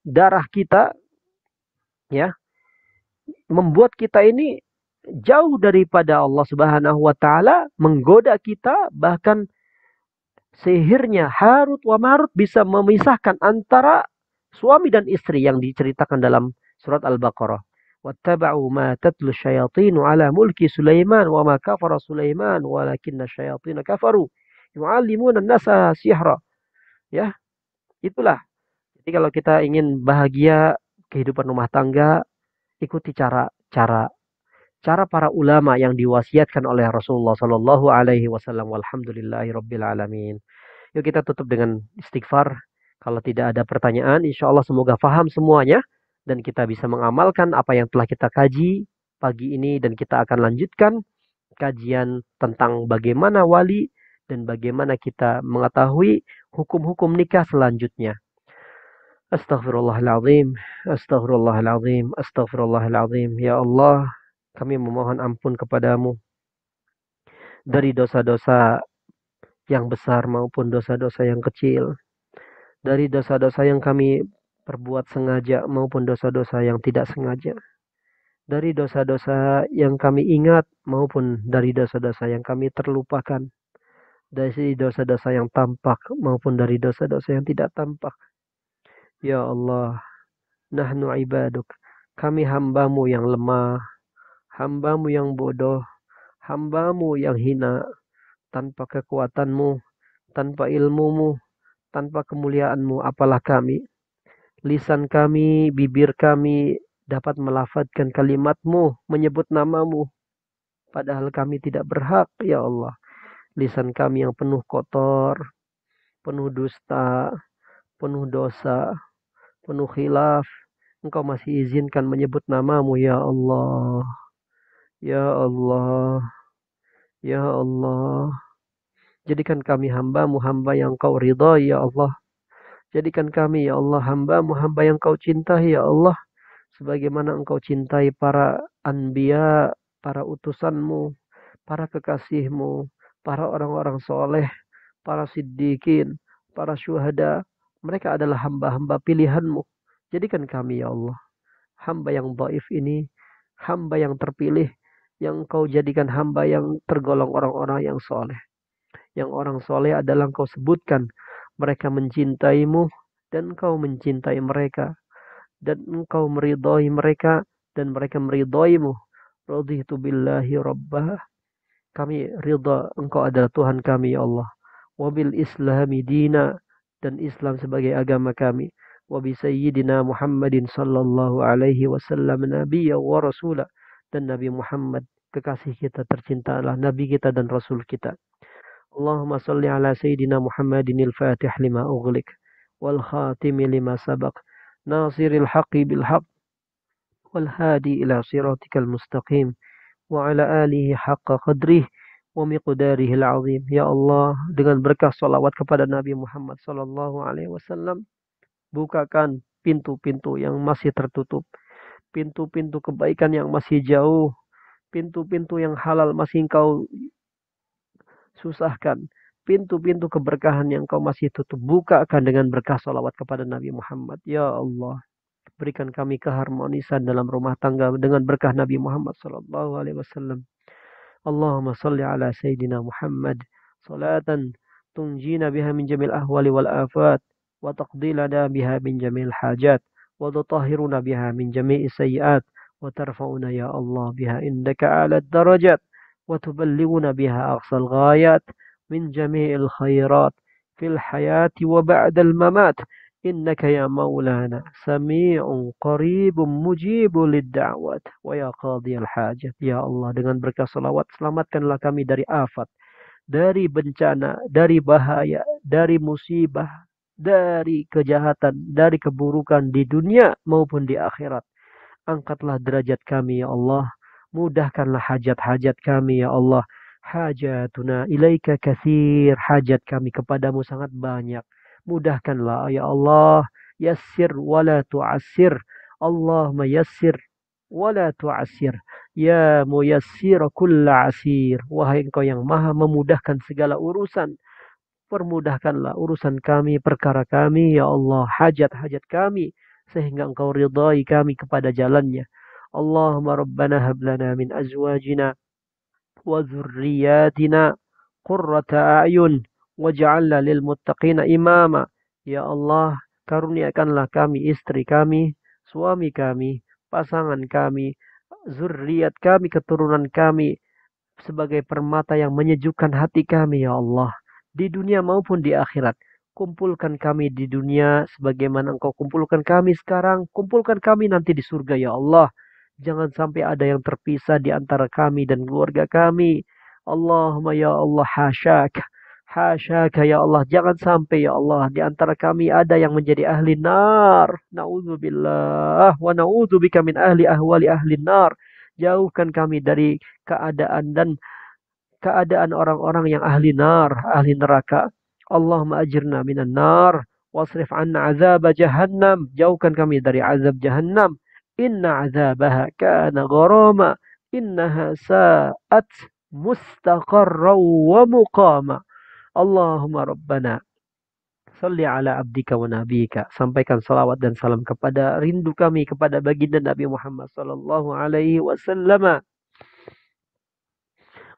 darah kita, ya, membuat kita ini jauh daripada Allah Subhanahu wa taala, menggoda kita, bahkan sihirnya Harut wa Marut bisa memisahkan antara suami dan istri yang diceritakan dalam surat Al-Baqarah. Wattaba'u ma tatlu syayatinu ala mulki Sulaiman wa ma kafara Sulaiman walakinna syayatina kafaru yu'allimuna an-nasa sihra. Ya, itulah. Jadi kalau kita ingin bahagia kehidupan rumah tangga, ikuti cara para ulama yang diwasiatkan oleh Rasulullah sallallahu alaihi wasallam. Walhamdulillahirabbil alamin. Yuk kita tutup dengan istighfar. Kalau tidak ada pertanyaan, insyaallah semoga faham semuanya dan kita bisa mengamalkan apa yang telah kita kaji pagi ini, dan kita akan lanjutkan kajian tentang bagaimana wali dan bagaimana kita mengetahui hukum-hukum nikah selanjutnya. Astaghfirullahaladzim, astaghfirullahaladzim, astaghfirullahaladzim. Ya Allah, kami memohon ampun kepadamu dari dosa-dosa yang besar maupun dosa-dosa yang kecil. Dari dosa-dosa yang kami perbuat sengaja maupun dosa-dosa yang tidak sengaja. Dari dosa-dosa yang kami ingat maupun dari dosa-dosa yang kami terlupakan. Dari dosa-dosa yang tampak maupun dari dosa-dosa yang tidak tampak. Ya Allah, nahnu ibaduk. Kami hambamu yang lemah, hambamu yang bodoh, hambamu yang hina, tanpa kekuatanmu, tanpa ilmumu, tanpa kemuliaanmu, apalah kami. Lisan kami, bibir kami dapat melafadzkan kalimatmu, menyebut namamu. Padahal kami tidak berhak, ya Allah. Lisan kami yang penuh kotor, penuh dusta, penuh dosa, penuh khilaf. Engkau masih izinkan menyebut namamu, ya Allah. Ya Allah. Ya Allah. Jadikan kami hambamu, hamba yang kau ridhai, ya Allah. Jadikan kami, ya Allah, hambamu, hamba yang kau cintai, ya Allah. Sebagaimana engkau cintai para anbiya, para utusanmu, para kekasihmu, para orang-orang soleh, para siddiqin, para syuhada. Mereka adalah hamba-hamba pilihanmu. Jadikan kami, ya Allah, hamba yang dhaif ini, hamba yang terpilih, yang engkau jadikan hamba yang tergolong orang-orang yang soleh. Yang orang soleh adalah engkau sebutkan. Mereka mencintaimu dan engkau mencintai mereka. Dan engkau meridhai mereka dan mereka meridhaimu. Raditu billahi rabbah. Kami ridha engkau adalah Tuhan kami, ya Allah. Wabil islami dina, dan Islam sebagai agama kami. Wabi sayyidina Muhammadin sallallahu alaihi wasallam nabiyya wa rasulah, dan Nabi Muhammad kekasih kita tercinta adalah Nabi kita dan Rasul kita. Allahumma salli ala sayyidina Muhammadin al-fatih lima ughliq wal khatimi lima sabaq nasiril haqqi bil haqq wal hadi ila siratikal mustaqim wa ala alihi haqqa qadrih wa miqdarihil azim. Ya Allah, dengan berkah salawat kepada Nabi Muhammad sallallahu alaihi wasallam, bukakan pintu-pintu yang masih tertutup, pintu-pintu kebaikan yang masih jauh, pintu-pintu yang halal masih engkau susahkan, pintu-pintu keberkahan yang kau masih tutup, bukakan dengan berkah salawat kepada Nabi Muhammad. Ya Allah, berikan kami keharmonisan dalam rumah tangga dengan berkah Nabi Muhammad sallallahu alaihi wasallam. Allahumma salli ala sayyidina Muhammad salatan tunjina biha min jamil ahwali wal afat wa taqdi lana biha min jamil hajat wa tutahhiruna biha min jami'i sayyi'at wa tarfa'una ya Allah biha indaka ala darajat wa tuballighuna biha aqsal ghayat min jami'il khairat fil hayati wa ba'dal mamat. إنك يا مولانا سميع قريب مجيب للدعوات ويا قاضي الحاجة. Ya Allah, dengan berkah salawat selamatkanlah kami dari afat, dari bencana, dari bahaya, dari musibah, dari kejahatan, dari keburukan di dunia maupun di akhirat. Angkatlah derajat kami, ya Allah. Mudahkanlah hajat-hajat kami, ya Allah. Hajatuna ilaika katsir. Hajat kami kepadamu sangat banyak. Mudahkanlah, ya Allah. Yassir wala tu'assir. Allahumma yassir wala tu'assir. Ya muyassir kulla asir. Wahai engkau yang maha memudahkan segala urusan. Permudahkanlah urusan kami, perkara kami, ya Allah, hajat-hajat kami, sehingga engkau ridhai kami kepada jalannya. Allahumma rabbana hablana min azwajina wa dzurriyyatina qurrata a'yun waj'alna lil muttaqina imama. Ya Allah, karuniakanlah kami, istri kami, suami kami, pasangan kami, zuriat kami, keturunan kami, sebagai permata yang menyejukkan hati kami, ya Allah, di dunia maupun di akhirat. Kumpulkan kami di dunia sebagaimana engkau kumpulkan kami sekarang. Kumpulkan kami nanti di surga, ya Allah. Jangan sampai ada yang terpisah di antara kami dan keluarga kami. Allahumma ya Allah, hasyak. Hasyaka ya Allah. Jangan sampai ya Allah di antara kami ada yang menjadi ahli nar. Na'udzubillah. Wa na'udzubika min ahli ahwali ahli nar. Jauhkan kami dari keadaan orang-orang yang ahli nar, ahli neraka. Allahumma ajirna minan nar wasrif anna azab jahannam. Jauhkan kami dari azab jahannam. Inna azabaha kana gharama. Innaha sa'at mustaqarra wa muqama. Allahumma rabbana salli ala abdika wa nabika. Sampaikan salawat dan salam kepada rindu kami kepada baginda Nabi Muhammad sallallahu alaihi wasallam.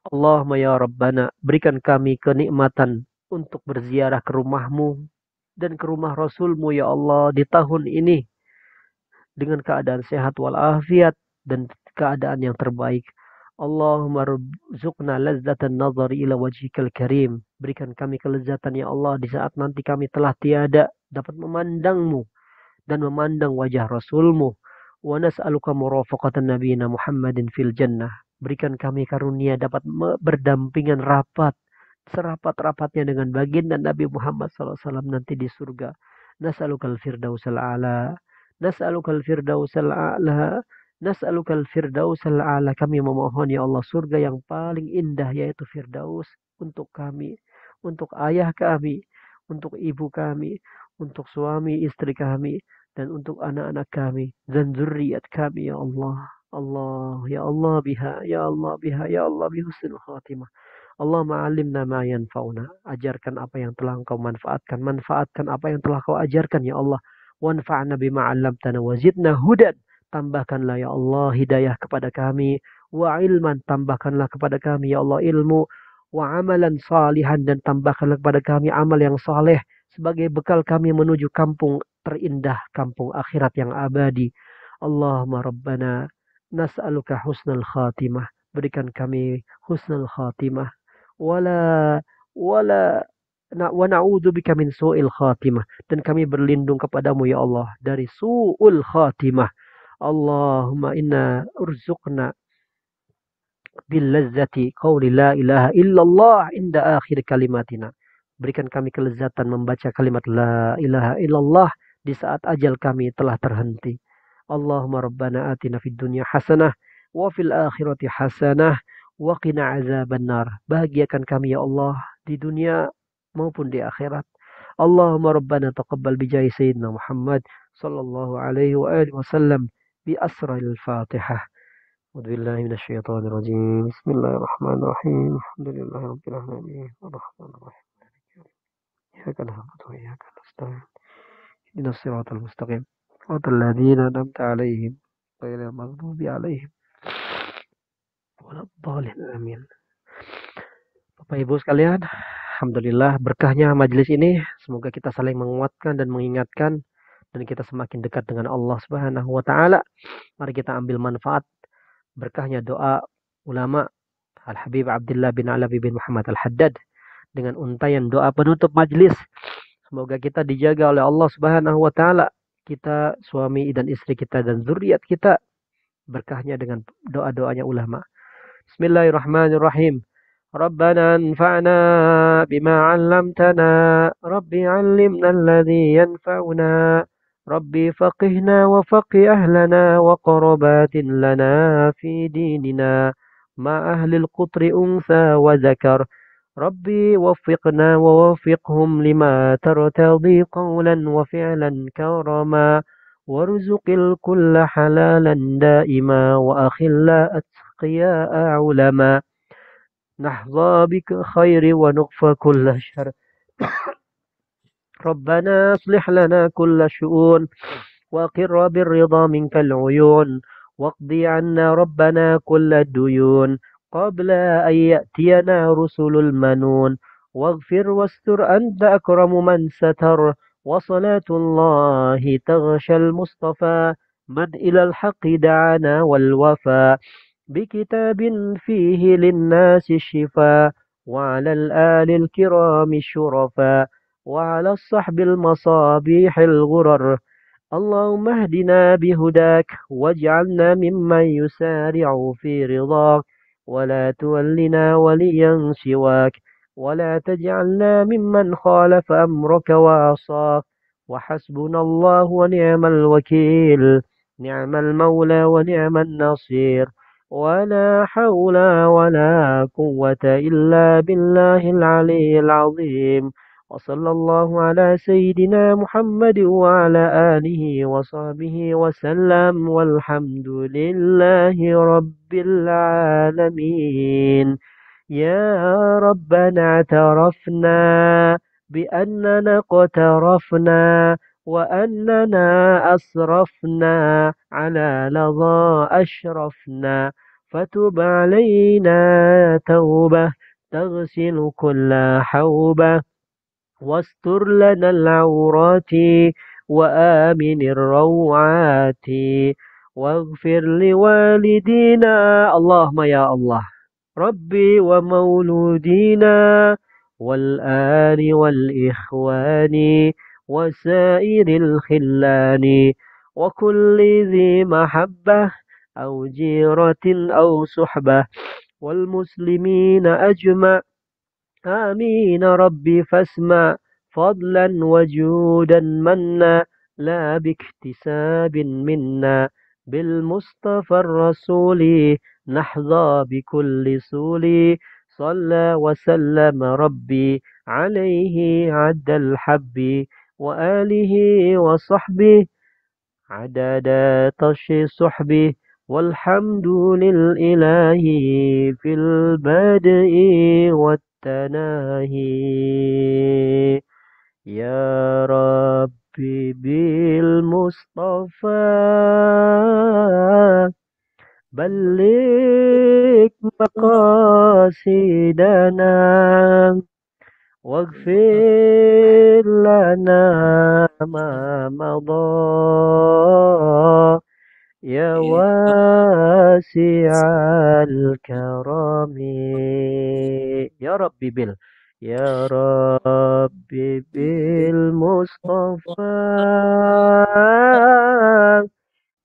Allahumma ya Rabbana, berikan kami kenikmatan untuk berziarah ke rumahmu dan ke rumah Rasulmu, ya Allah, di tahun ini dengan keadaan sehat walafiat dan keadaan yang terbaik. Allahumma rzuqna lazzatan nazari ila wajhikal karim. Berikan kami kelezatan ya Allah di saat nanti kami telah tiada dapat memandangmu dan memandang wajah Rasulmu. Wa nas'aluka murafaqatan nabiyina Muhammadin fil jannah. Berikan kami karunia dapat berdampingan rapat, serapat-rapatnya dengan baginda Nabi Muhammad SAW nanti di surga. Nas'alukal firdausal a'la. Nas'alukal firdausal a'la. Nas'alukal firdausal a'la. Kami memohon ya Allah surga yang paling indah yaitu firdaus untuk kami, untuk ayah kami, untuk ibu kami, untuk suami istri kami, dan untuk anak-anak kami dan zuriat kami ya Allah. Allah ya Allah biha ya Allah biha ya Allah bihusnul khatimah. Allah ma'alimna ma yanfa'una. Ajarkan apa yang telah engkau manfaatkan. Manfaatkan apa yang telah kau ajarkan ya Allah. Wanfa'na bima 'allamtana wa zidna hudan. Tambahkanlah ya Allah hidayah kepada kami. Wa ilman, tambahkanlah kepada kami ya Allah ilmu. Wa amalan salihan, dan tambahkanlah kepada kami amal yang saleh sebagai bekal kami menuju kampung terindah, kampung akhirat yang abadi. Allahumma rabbana nas'aluka husnul khatimah. Berikan kami husnul khatimah. Wala wala wa na'udzubika min su'il khatimah, dan kami berlindung kepadamu ya Allah dari su'ul khatimah. Allahumma inna urzuqna bil lazzati qawli la ilaha illallah inda akhir kalimatina. Berikan kami kelezatan membaca kalimat la ilaha illallah di saat ajal kami telah terhenti. Allahumma rabbana atina fid dunya hasanah wa fil akhirati hasanah wa qina azabannar. Bahagiakan kami ya Allah di dunia maupun di akhirat. Allahumma rabbana taqabbal bijahi sayyidina Muhammad sallallahu alaihi wa alihi wasallam bi asril Fatihah. أعوذ بالله من الشيطان الرجيم بسم الله الرحمن الرحيم الحمد لله رب العالمين الرحمن الرحيم إياك نعبد وإياك نستعين اهدنا الصراط المستقيم صراط الذين أنعمت عليهم غير المغضوب عليهم ولا الضالين آمين. Bapak Ibu sekalian, alhamdulillah berkahnya majelis ini, semoga kita saling menguatkan dan mengingatkan dan kita semakin dekat dengan Allah Subhanahu wa taala. Mari kita ambil manfaat berkahnya doa ulama Al-Habib Abdullah bin Alawi bin Muhammad Al-Haddad dengan untayan doa penutup majlis. Semoga kita dijaga oleh Allah Subhanahu wa taala, kita, suami dan istri kita dan zuriat kita, berkahnya dengan doa-doanya ulama. Bismillahirrahmanirrahim. Rabbana anfa'na bima 'allamtana, Rabbi 'allimna alladhi yanfa'una. ربي فقهنا وفقه أهلنا وقربات لنا في ديننا مع أهل القطر أنثى وذكر. ربي وفقنا ووفقهم لما ترتضي قولا وفعلا كرما وارزق الكل حلالا دائما وأخلا أتقياء علما نحظى بك خير ونغفى كل شر. ربنا اصلح لنا كل شؤون وقر بالرضا منك العيون واقضي عنا ربنا كل الديون قبل أن يأتينا رسل المنون واغفر واستر أنت أكرم من ستر وصلاة الله تغشى المصطفى من إلى الحق دعانا والوفا بكتاب فيه للناس الشفاء وعلى الآل الكرام الشرفاء وعلى الصحب المصابيح الغرر. اللهم اهدنا بهداك واجعلنا ممن يسارع في رضاك ولا تولنا وليا سواك ولا تجعلنا ممن خالف أمرك وعصاك. وحسبنا الله ونعم الوكيل، نعم المولى ونعم النصير، ولا حول ولا قوة إلا بالله العلي العظيم. وصلى الله على سيدنا محمد وعلى آله وصحبه وسلم والحمد لله رب العالمين. يا ربنا اعترفنا بأننا اقترفنا وأننا أسرفنا على لظى أشرفنا فتب علينا توبة تغسل كل حوبة واستر لنا العورات وآمن الروعات واغفر لوالدينا اللهم يا الله ربي ومولودينا والآل والإخوان وسائر الخلان وكل ذي محبة أو جيرة أو صحبة والمسلمين أجمع آمين ربي فاسمع فضلا وجودا منا لا باكتساب منا بالمصطفى الرسول نحظى بكل سول صلى وسلم ربي عليه عد الحب وآله وصحبه عدد طش صحبه والحمد للإله في البدء والتناهي يا ربي بالمصطفى بلغ مقاصدنا واغفر لنا ما مضى يا واسع الكرم يا ربي يا ربي بالمصطفى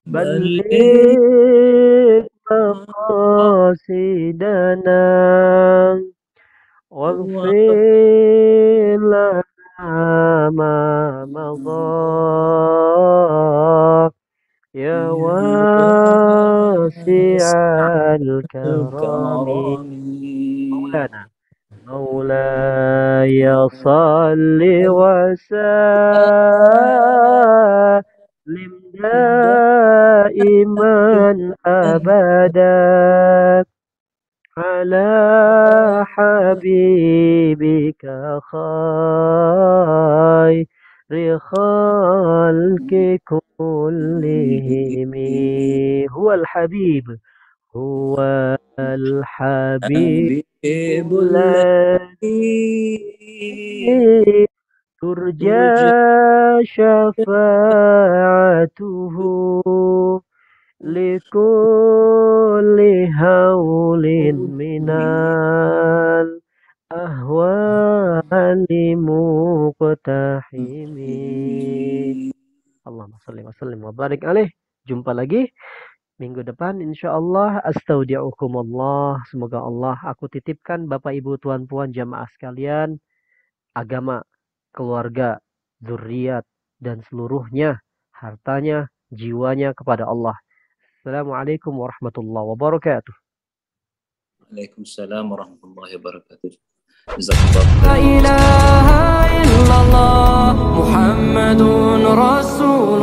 بلغ بلغ مقاصدنا واغفر لنا ما مضى يا واسع الكرم الكرم مولانا مولاي صل وسلم دائما أبدا على حبيبك خير خلق كلهم هو الحبيب هو الحبيب حبيب الذي الذي ترجى ترجى شفاعته لكل هول من الأهوال مقتحم Allahumma salli wa sallim wa barik alaih. Jumpa lagi minggu depan insya Allah. Astaudiukumullah. Semoga Allah aku titipkan Bapak Ibu Tuan Puan jamaah sekalian, agama, keluarga, zuriat dan seluruhnya hartanya, jiwanya kepada Allah. Assalamualaikum warahmatullahi wabarakatuh. Waalaikumsalam warahmatullahi wabarakatuh. Jazakallah لا إله إلا الله محمد رسول